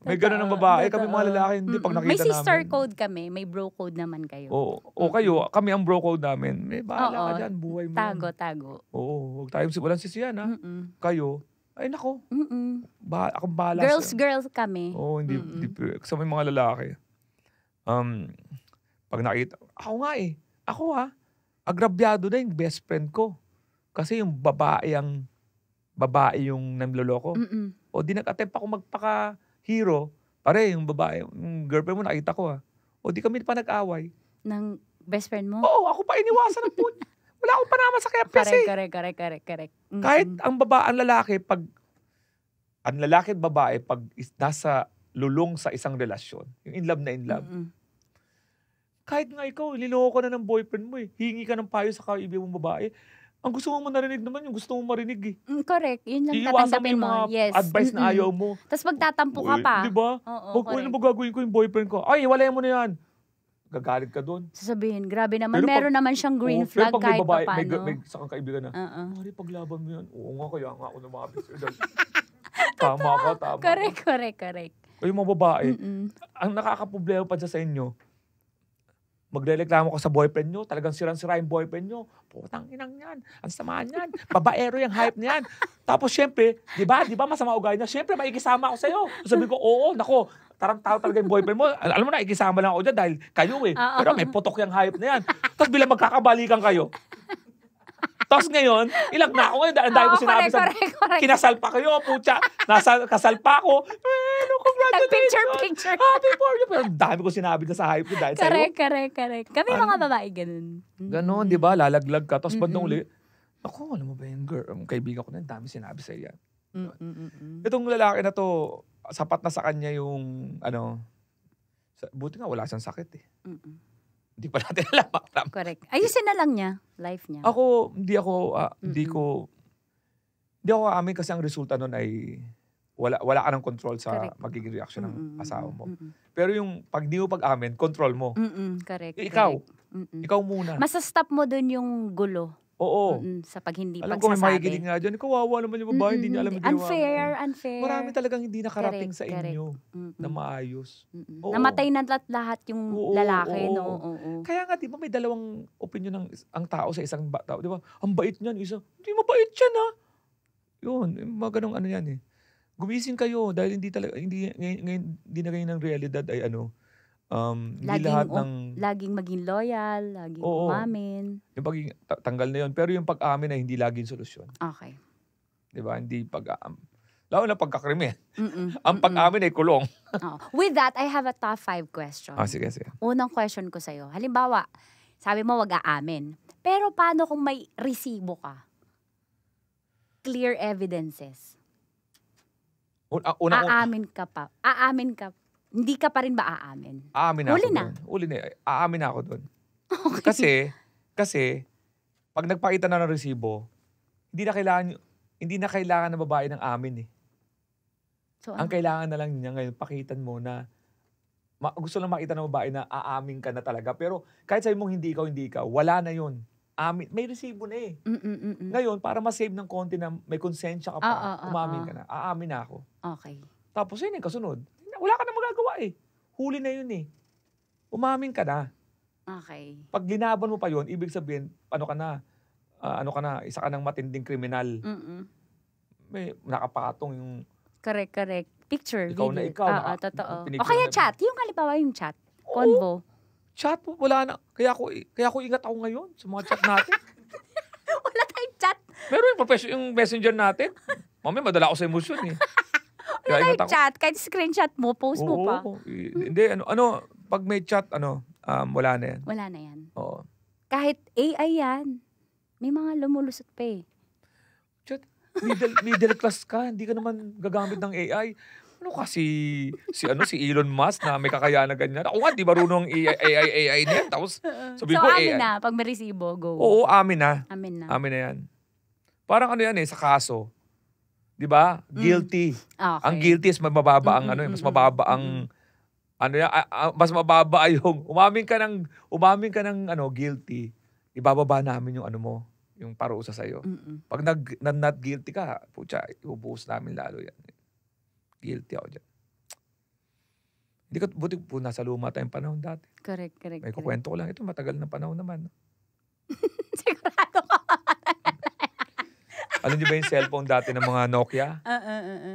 May gano'n ng babae. Kami mga lalaki, hindi pag nakita namin. May sister code kami. May bro code naman kayo. Oo, kayo. Kami ang bro code namin. May bahala ka dyan. Buhay mo. Tago. Oo, huwag tayo walang sisiyan ha. Kayo, ay nako. Akong bahala Girls kami. Oo, hindi. Kasi may mga lalaki. Pag nakita, ako agrabyado na yung best friend ko. Kasi yung babae yung namloloko. O di nag-attempt ako magpaka-hero. Pare, yung babae, yung girlfriend mo nakita ko O di kami pa nag-away. Ng best friend mo? Oo, ako pa iniwasan ng punya. Wala akong panama sa kepes eh. Correct. Kahit ang lalaki at babae, pag nasa lulong sa isang relasyon, yung in love na in love, kahit nga ikaw, niloko ka na ng boyfriend mo eh. Hingi ka ng payo sa kaibigan mong babae. Ang gusto mo narinig naman, yung gusto mo marinig eh. Correct. Yun lang tatanggapin mo. Yes. Advice na ayaw mo. Tapos magtatampo ka pa. Di ba? Ano ba gagawin ko yung boyfriend ko? Ay, wala mo na yan. Gagalit ka doon. Sasabihin, grabe naman. Meron naman siyang green flag kahit pa paano. May sakang kaibigan na, Mari, paglaban mo yan. Oo nga, kaya nga ako lumapit sa'yo. Tama. Correct. O yung mga babae, ang nakakaproblema pa sa inyo, magrereklamo ka sa boyfriend nyo, talagang sirang-sira yung boyfriend nyo. Putang inang yan, ang samaan yan, babaero yung hype niyan. Tapos syempre, di ba masama ugali niya? Syempre, maikisama ako sa'yo. Sabi ko, oo, nako, tarantado talaga yung boyfriend mo. Alam mo na, ikisama lang ako dyan dahil kayo eh. Pero may putok yung hype na yan. Tapos bilang magkakabalikan kayo. Tapos ngayon, ilang na ako ngayon. Dahil ko sinabi correct. Kinasal pa kayo, putya. Kasal pa ako. Picture. Happy for you. Pero dami ko sinabi na sa hype ko dahil sa'yo. Correct. Kami mga babae, ganun. Ganon, di ba? Lalaglag ka. Tapos bandang uli, ako, alam mo ba yung girl? Ang kaibigan ko na, dami sinabi sa'yo yan. Itong lalaki na to, sapat na sa kanya yung, buti nga wala siyang sakit eh. Hindi pa natin alam. Correct. Ayusin na lang niya, life niya. Ako, hindi ko amin kasi ang resulta nun ay wala ka ng control sa magiging reaction ng asawa mo. Pero yung pag di mo pag-amin, control mo. Correct. Ikaw muna. Masastop mo dun yung gulo. Oo. Sa pag hindi Alam ko may pagsasabi. makikinig nga dyan. Kawawa naman yung babae, hindi niya alam yung ginawa. Unfair. Marami talagang hindi nakarating Correct, sa inyo na maayos. Oo. Namatay na lahat yung Oo, lalaki, oo. no? Oo. Kaya nga, di ba may dalawang opinion ang tao sa isang tao, di ba? Ang bait niyan, isa, hindi mabait siya na. Yun, mga ganong ano yan eh. Gumising kayo dahil hindi talaga, hindi na ngayon ng realidad ay hindi lahat ng... Laging maging loyal, laging Oo. umamin. Yung pagiging, tanggal na yun. Pero yung pag-amin ay hindi laging solusyon. Okay. Di ba? Hindi lalo na pagkakrimen. Ang pag-amin ay kulong. With that, I have a top 5 question. Sige. Unang question ko sa'yo. Halimbawa, sabi mo wag aamin. Pero paano kung may resibo ka? Clear evidences. Aamin ka pa. Hindi ka pa rin ba aamin? Aamin na Huli ako na. doon. Huli na. Aamin na ako doon. Kasi, pag nagpakita na ng resibo, hindi na kailangan ng babae ng amin eh. So, Ang kailangan na lang niya ngayon, pakitan mo na, gusto lang makita ng babae na aamin ka na talaga. Pero kahit sabi mong hindi ikaw, wala na yun. Amin, may resibo na eh. Ngayon, para ma-save ng konti na may konsensya ka pa, umamin ka na. Aamin na ako. Okay. Tapos yun yung kasunod. Wala ka na magagawa eh. Huli na yun eh. Umamin ka na. Okay. Pag linaban mo pa yun, ibig sabihin, isa ka ng matinding kriminal. May nakapatong yung... Correct. Picture, ikaw video. na ikaw. Totoo. O kaya chat. Yung halimbawa yung chat. Convo. Chat, wala na. Kaya ako ingat ako ngayon sa mga chat natin. Wala tayong chat. Pero yung messenger natin, mamaya madala ako sa emosyon eh. Wala tayong chat. Kahit screenshot mo, post mo pa. Hindi, pag may chat, wala na yan. Wala na yan. Oo. Kahit AI yan. May mga lumulusot pa eh. Chat, middle class ka, hindi ka naman gagamit ng AI. Ano kasi si Elon Musk na may kakayahan na ganyan. Ako nga, di marunong AI na yan. Tapos sabihin ko amin AI. na. Pag may resibo, go. Oo, amin na. Amin na. Amin na yan. Parang ano yan eh, sa kaso. Di ba? Guilty. Okay. Ang guilty is mababa ang mas mababa ang mas mababa yung umamin ka ng guilty. Ibababa namin yung yung parusa sa iyo. Pag not guilty ka, putya, ibubuhos namin lalo yan. Guilty ako dyan. Hindi ka, buti po nasa luma tayong panahon dati. Correct. May kukwento ko lang. Ito matagal na panahon naman. Sigurado ka. Alam niyo ba yung cellphone dati ng mga Nokia?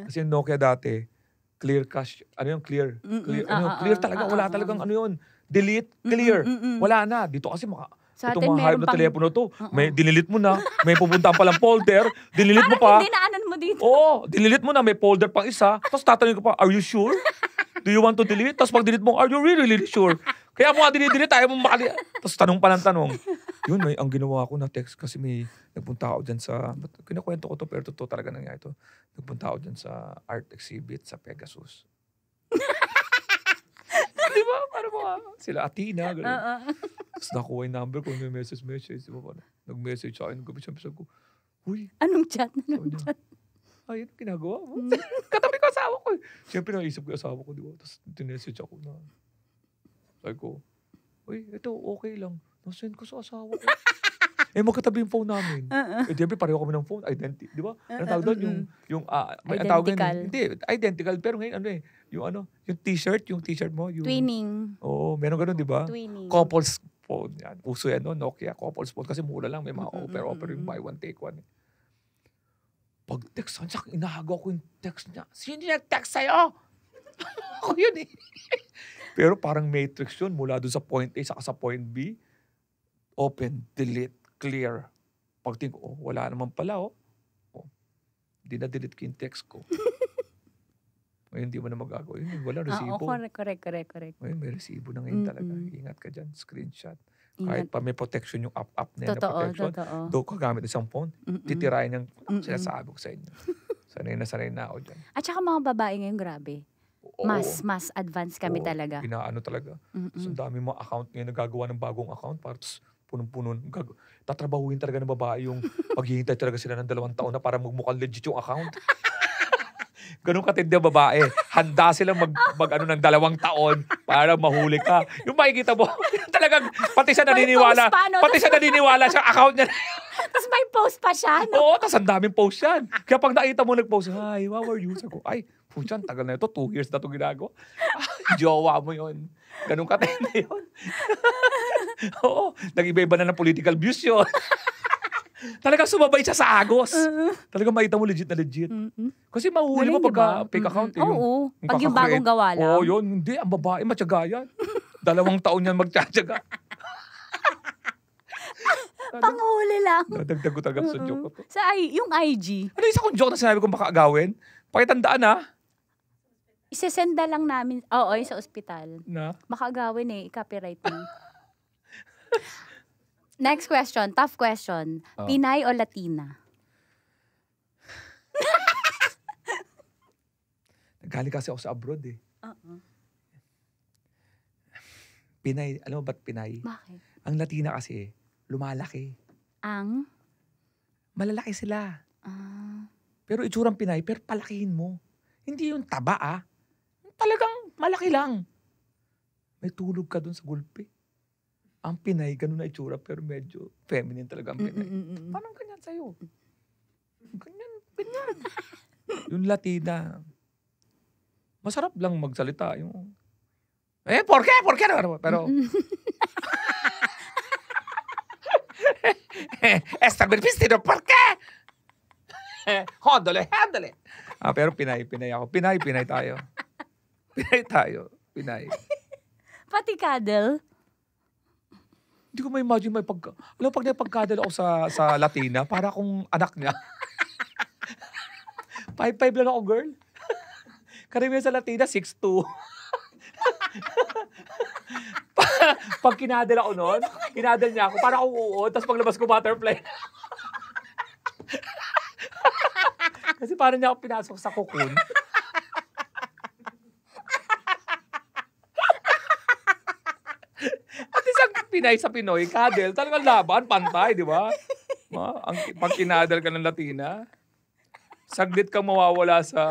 Kasi yung Nokia dati, clear cache. Ano yung clear? Clear talaga. Wala talagang delete, clear. Wala na. Dito kasi Sa itong atin, mga hype na meron telepono to, may dinilit mo na, may pupuntahan palang folder, dinilit mo pa. Hindi naanan mo dito. Oo, dinilit mo na, may folder pang isa. Tapos tatanungin ko pa, are you sure? Do you want to delete? Tapos pag delete mo, are you really sure? Kaya mo nga dinidelete, ayaw mo makali. Tapos tanong pa ng tanong. Yun, ang ginawa ko na text kasi may nagpunta ako dyan sa, kinakwento ko to pero totoo talaga nangyari ito. Nagpunta ako dyan sa art exhibit sa Pegasus. Di ba? Paano mo sila Athena, gano'n. Tapos nakuha yung number ko, may message. Di ba? Nag-message sa akin, sabi ko, huy. Anong chat? Ay, ano ginagawa mo? Katabi ko asawa ko eh. Siyempre naisip ko yung asawa ko, di ba? Tapos tinessage ako na. Sabi ko, uy, ito okay lang. Nasend ko sa asawa ko. Magkatabi yung phone namin. Siyempre pareho kami ng phone. Identity, di ba? Ano tawag doon? Identical. Hindi, identical. Pero ngayon yung t-shirt mo. Twinning. Oo, meron ganun, di ba? Twinning. Couples phone. Yan. Uso yan, Nokia. Couples phone. Kasi mura lang. May mga offer yung buy one, take one. Pag text, inahagaw ko yung text niya. Sino yung text sa'yo? Ako yun eh. Pero parang matrix yun. Mula doon sa point A saka sa point B. Open, delete, clear. Pagtingin ko, wala naman pala Hindi na-delete ko yung text ko. Ngayon, hindi mo na magagawa. Yun, wala resibo. Correct. Ngayon, may resibo na ngayon talaga. Ingat ka dyan. Screenshot. Kahit pa may protection yung app na protection. Doon ka gamit isang phone. Titirayan yung sinasabi ko sa inyo. Sanay na ako dyan. At saka mga babae ngayon, grabe. Mas advanced kami talaga. Inaano talaga. So, dami mga account ngayon nagagawa ng bagong account. Para punong-puno. Tatrabahuin talaga ng babae yung maghihintay talaga sila ng 2 taon na para magmukhang legit yung account. Ganun katindi ang babae. Handa silang ano ng 2 taon para mahuli ka. Yung makikita mo, talagang pati siya naniniwala. post pa, no? Pati siya naniniwala sa account niya. Tapos may post pa siya, no? Oo, tas ang daming post yan. Kaya pag nakita mo nag-post, hi, how are you? Sabi ko, ay, puchan, tagal na ito. 2 years na ito ginagawa. Jowa mo yun. Ganun katindi yun. Oo, nag-iba-iba na ng political views yun. Talagang sumabay siya sa agos. Talagang makita mo legit na legit. Kasi mahuhuli mo Galing, pagka diba? fake account. Oo. Pag yung bagong gawa lang. Oo, yun. Hindi, ang babae, matyaga yan. 2 taon yan magtsatsaga. Panghuli lang. Nadagdag ko talaga sa joke ko. Yung IG. Ano isa kong joke na sinabi kong makaagawin? Pakitandaan ha. Isesenda lang namin. Oo, sa ospital. Na? Makagawin copyright mo. Next question, tough question. Oh. Pinay o Latina? Nagaling kasi ako sa abroad eh. Pinay, alam mo ba't Pinay? Bakit? Ang Latina kasi, lumalaki. Ang? Malalaki sila. Pero itsurang Pinay, pero palakihin mo. Hindi yung taba Talagang malaki lang. May tulog ka dun sa gulpi. Ang Pinay, ganun na itsura, pero medyo feminine talaga ang Pinay. Parang ganyan sa'yo. Ganyan. Yung Latina, masarap lang magsalita. Yung, ¿por qué? Pero, esta beneficio, ¿por qué? Handle. Pero Pinay ako. Pinay tayo. Pinay. Pati cuddle? Hindi ko ma-imagine alam mo, pag napagkadal ako sa Latina, para akong anak niya. 5'5" lang ako, girl. Karamihan sa Latina, 6'2". Pag kinadal ako noon, kinadal niya ako, para akong uod, tapos paglabas ko butterfly. Kasi parang niya ako pinasok sa cocoon. At isang Pinay sa Pinoy, kadel, talagang laban, pantay, di ba? Pag kinadal ka ng Latina, saglit kang mawawala sa...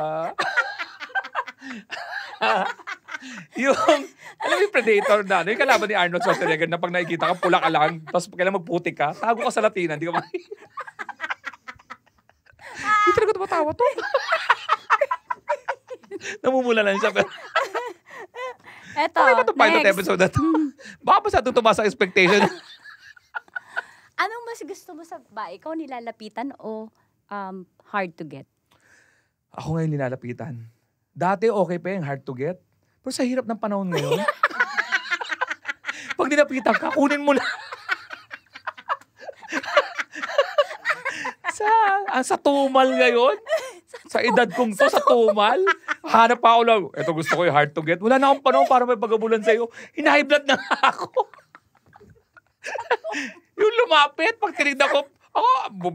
alam mo yung Predator na, yung kalaban ni Arnold Schwarzenegger na pag nakikita ka, pula ka lang, tapos kailan magputik ka, tago ka sa Latina, hindi ka makikita. Hindi talaga tumatawa to. Namumula lang siya, pero... Eto, Okay na itong pilot next. episode na to. Baka pa sa tumaas sa expectation. Anong mas gusto mo sa babae? Ikaw nilalapitan o hard to get? Ako ngayon nilalapitan. Dati okay pa yung hard to get. Pero sa hirap ng panahon ngayon, pag nilapitan ka, kunin mo na. sa tumal ngayon, sa edad kong to, sa tumal, hanap pa ako lang, eto gusto ko yung hard to get. Wala na akong panahon para may pagabulan sa'yo. Hina-high blood na ako. Yung lumapit, pag tinignan ko,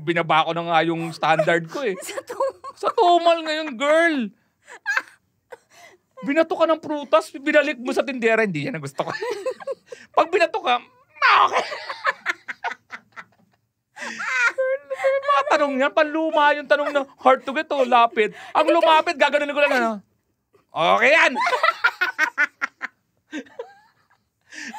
binaba ko na nga yung standard ko eh. Sa tumal ngayon, girl. Binato ka ng prutas, binalik mo sa tindera, hindi yan ang gusto ko. Pag binato ka, okay. Mga tanong yan, panluma yung tanong na hard to get o lapit. Ang lumapit, gaganunin ko lang ano. Okay yan.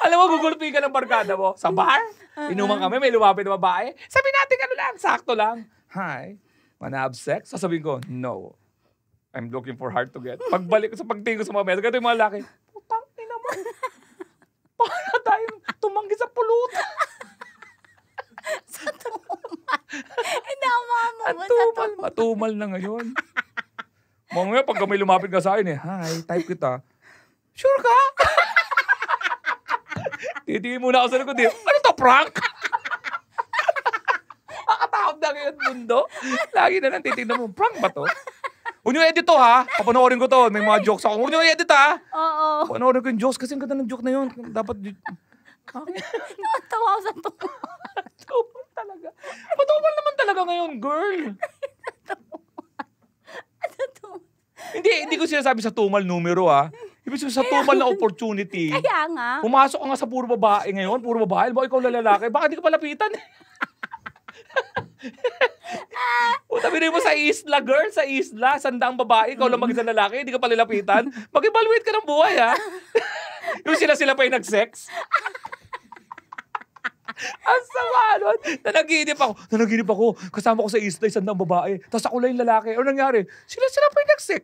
Alam mo, gugulpi ka ng barkada mo sa bar. Inuman kami, may lumapit na babae. Sabi natin ano lang, sakto lang. Hi, wanna have sex? Sasabihin ko, no. I'm looking for hard to get. Pagbalik ko sa pagtingin ko sa mga mesa, ganito yung mga laki, putang ina mo. Para tayong tumanggi sa pulutan. Sa tumal. Matumal na ngayon. Mamaya pagka may lumapit ka sa akin hi, type kita. Sure ka? Titingin muna ako sa likod ano to, prank? Nakatakot na ngayon mundo. Lagi na lang titignan mo, prank ba to? Huwag niyo edit to ha. Papanoorin ko to. May mga jokes ako. Huwag niyo edit ha. Oo. Papanoorin ko yung jokes kasi ang ganda ng joke na yun. Dapat... Natawa ako sa tumal. Matumal talaga. Matumal naman talaga ngayon, girl. Hindi ko sinasabi sa tumal numero ha. Ibig sabihin sa tumal na opportunity. Kaya nga. Pumasok ka nga sa puro babae ngayon. Puro babae. Ba ikaw lalaki? Baka hindi ka palapitan Puta, binigay mo sa isla, girl. Sa isla. Sandaang babae. Ikaw lang mag-isang lalaki. Hindi ka pa nilapitan. Mag-evaluate ka ng buhay, ha? Yung sila pa yung nag-sex. Ang sama nun. Nanaginip ako. Kasama ko sa isla, sandaang babae. Tapos ako lang yung lalaki. Ano nangyari? Sila pa yung nag-sex.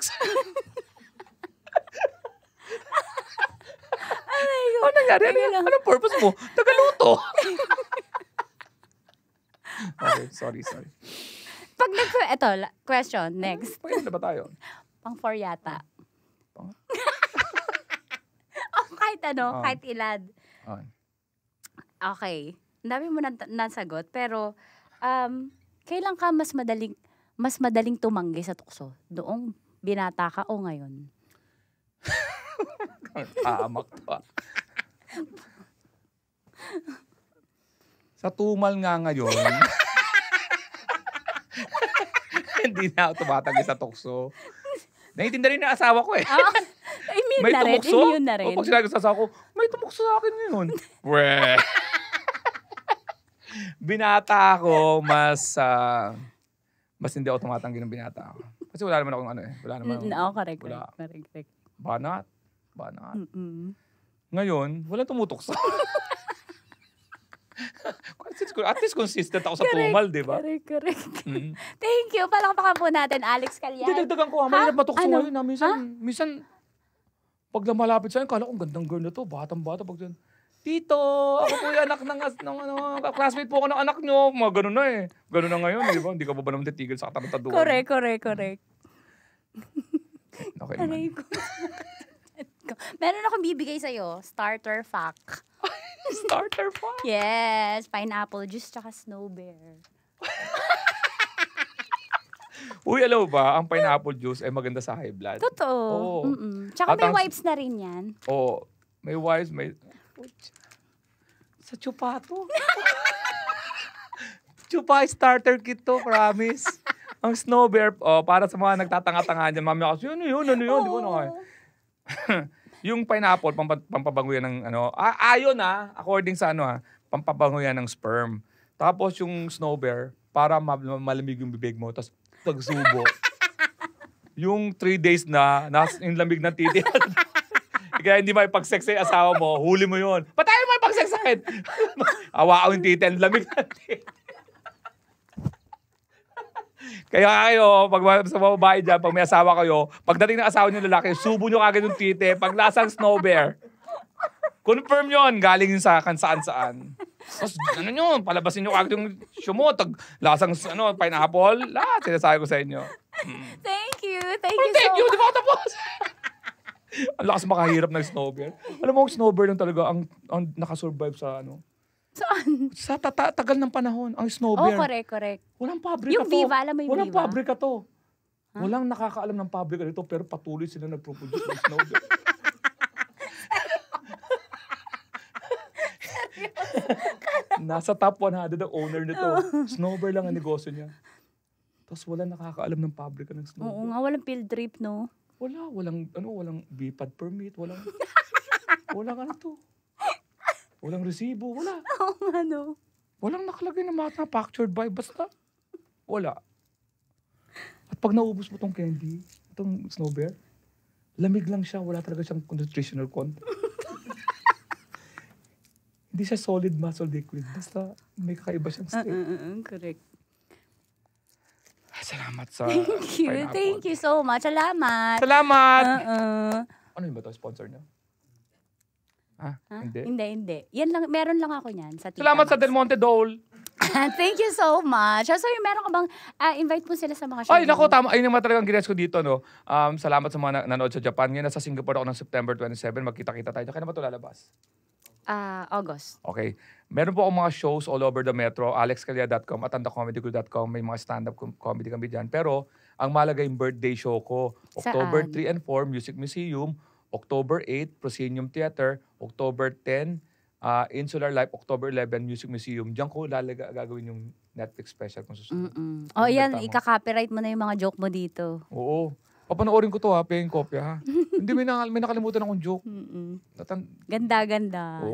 Ano nangyari? Anong purpose mo? Tagaluto. Okay, sorry. Pag ito, question, next. Pwede na ba tayo? Pang 4 yata. Pang? Kahit ilad. Okay. Okay. Ang dami mo nasagot, pero kailan ka mas madaling tumanggi sa tukso? Doong binata ka o ngayon? Tamak pa. Sa tumal nga ngayon, hindi na ako tumatanggi sa tukso. Naiintindihan rin ng asawa ko eh. Immune na rin. O pag sinabi ko sa asawa ko, may tumukso sa akin ngayon. Binata ako, mas hindi ako tumatanggi ng binata ako. Kasi wala naman akong wala naman correct. Banat. Mm-mm. Ngayon, walang tumutukso. At least consistent ako sa tumal, di ba? Correct. Thank you. Palakpakan po natin, Alex Calyan. Didagdagan ko, mahirap matukso ngayon. Minsan, pag malapit sa'yo, kala ko, gandang girl na to, batang-bata. Pag dyan, Tito, ako po yung anak ng classmate po ako ng anak nyo. Mga ganun na eh. Ganun na ngayon, di ba? Hindi ka ba naman titigil sa katantaduan? Correct. Okay naman. Meron akong bibigay sa'yo, starter fact. Starter fact? Yes, pineapple juice tsaka snow bear. Uy, alam mo ba, ang pineapple juice ay maganda sa high blood. Totoo. Oo. Tsaka may wipes na rin yan. Oo. May wipes, sa chupato. Chupa starter kit to, promise. Ang snow bear, para sa mga nagtatanga-tanga dyan, mami ako, ano yun? Di ba naman? Yung pineapple, pampabango yan ng ayon according sa pampabango yan ng sperm. Tapos yung snow bear, para malamig yung bibig mo, tapos tagsubo. Yung 3 days na, yung lamig ng titi. Kaya hindi maipag-sex sa asawa mo, huli mo yun. Patayin mo maipag-sex sa akin. Awa yung titi, ang lamig ng titi. Kaya kayo, pag sa mga babae dyan, pag may asawa kayo, pagdating ng asawa niyo lalaki, subo nyo kagad yung tite, pag lasang snow bear. Confirm yun, galing yun sa saan-saan. Tapos, palabasin nyo kagad yung shumo, lasang pineapple, lahat, sinasabi ko sa inyo. Thank you Di ba ako tapos? Ang lakas makahirap ng snow bear. Alam mo, snow bear lang talaga ang nakasurvive sa Saan? Sa tagal ng panahon, ang snow bear. Correct. Walang pabrika yung to. Viva, alam mo yung Walang Viva? pabrika to. Huh? Walang nakakaalam ng pabrika dito, pero patuloy sila nag-produce ng snow bear. Nasa top 100 ang owner nito. Snow bear lang ang negosyo niya. Tapos walang nakakaalam ng pabrika ng snow bear. Oo nga, walang field trip, no? Walang BPAD permit, walang to. Walang resibo, wala. Oo nga, no? Walang nakalagay na manufactured by, basta wala. At pag naubos mo tong candy, itong snow bear, lamig lang siya, wala talaga siyang nutritional content. Hindi siya solid muscle liquid, basta may kakaiba siyang state. Correct. Salamat sa pineapple. Thank you so much. Salamat. Ano yun ba ito? Sponsor niya? Hindi. Yan lang, meron lang ako niyan sa Tita Salamat Max. sa Del Monte Dole. Thank you so much. So, meron ka bang invite mo sila sa mga show? Ay, naku, tama. Ayun naman talagang gines ko dito, no? Salamat sa mga nanood sa Japan. Ngayon, nasa Singapore ako ng September 27. Magkita-kita tayo. Kaya naman ito lalabas? August. Okay. Meron po akong mga shows all over the metro. alexcalia.com at andacomedycrew.com. May mga stand-up comedy kami dyan. Pero, ang malaga yung birthday show ko. October 3 and 4, Music Museum. October 8, Proscenium Theater. October 10, Insular Life. October 11, Music Museum. Diyan ko gagawin yung Netflix special kung susunod. Yan. Ika-copyright mo na yung mga joke mo dito. Oo. Papanoorin ko to paying kopya ha. Hindi, may nakalimutan akong joke. Ganda.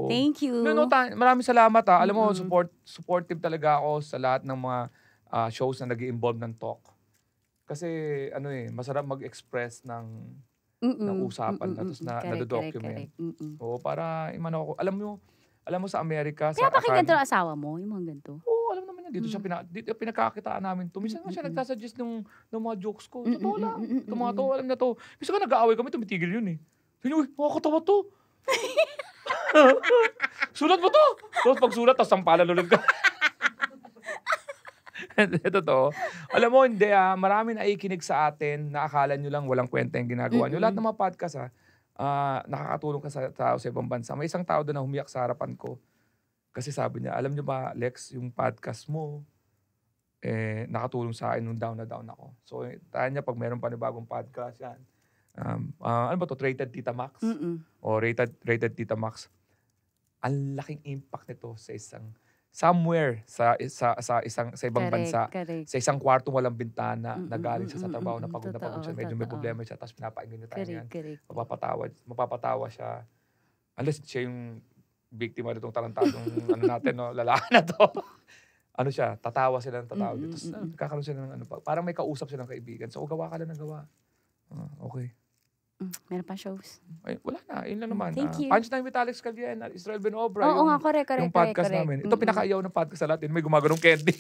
Thank you. Maraming salamat ha. Alam mo, supportive talaga ako sa lahat ng mga shows na nag-i-involve ng talk. Kasi masarap mag-express ng usapan na tapos nado-document. Oo, para imano ako. Alam mo sa Amerika Kaya sa pakinggan to ng asawa mo, yung mga ganito. Oo, alam naman yan. Dito siya pinakakitaan namin to. Minsan nga siya nagtasuggest ng mga jokes ko. Totoo lang. Itong mga to, alam na to. Minsan nga nag-aaway kami, tumitigil yun eh. Sabi niya, uy, makakatawa to. Sulat mo to. Tapos pag sulat, tapos sampalan ulit ka. Ito to. Alam mo, hindi marami na ikinig sa atin na akala nyo lang walang kwenta yung ginagawa nyo. Lahat ng mga podcast nakakatulong ka sa tao sa ibang bansa. May isang tao doon na humiyak sa harapan ko. Kasi sabi niya, alam nyo ba, Lex, yung podcast mo, nakatulong sa akin nung down na down ako. So, tayo niya, pag meron pa ni bagong podcast, yan. Ano ba to? Rated Tita Max? O Rated Tita Max. Ang laking impact nito sa isang somewhere sa ibang bansa. Correct. Sa isang kwartong walang bintana, nagaling siya sa trabaho na pagod siya, medyo may problema siya, tapos pinapakinggan niya tayo yan. Mapapatawa siya. Unless siya yung biktima nitong tarantadong natin, no? Lalaki na to. Siya, tatawa sila ng tatawa. Tapos kakaroon sila ng parang may kausap silang kaibigan. So, gawa ka lang ng gawa. Okay. Meron pa shows? Ay, wala na. Yun lang naman. Thank you. Punchline with Alex Calviena, Israel Benobra. Oo nga, correct. Yung podcast namin. Ito pinakaiyaw ng podcast sa latin. May gumaganong candy.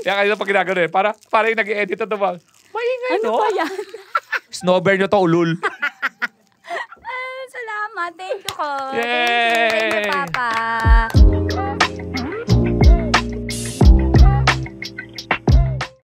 Kaya kanina pag ginagano para yung nag-i-edit ito ba? Maingay, ano no? Ano ba yan? Snowbear nyo to, ulul. Salamat. Thank you, ko. Yay! Thank you, Papa.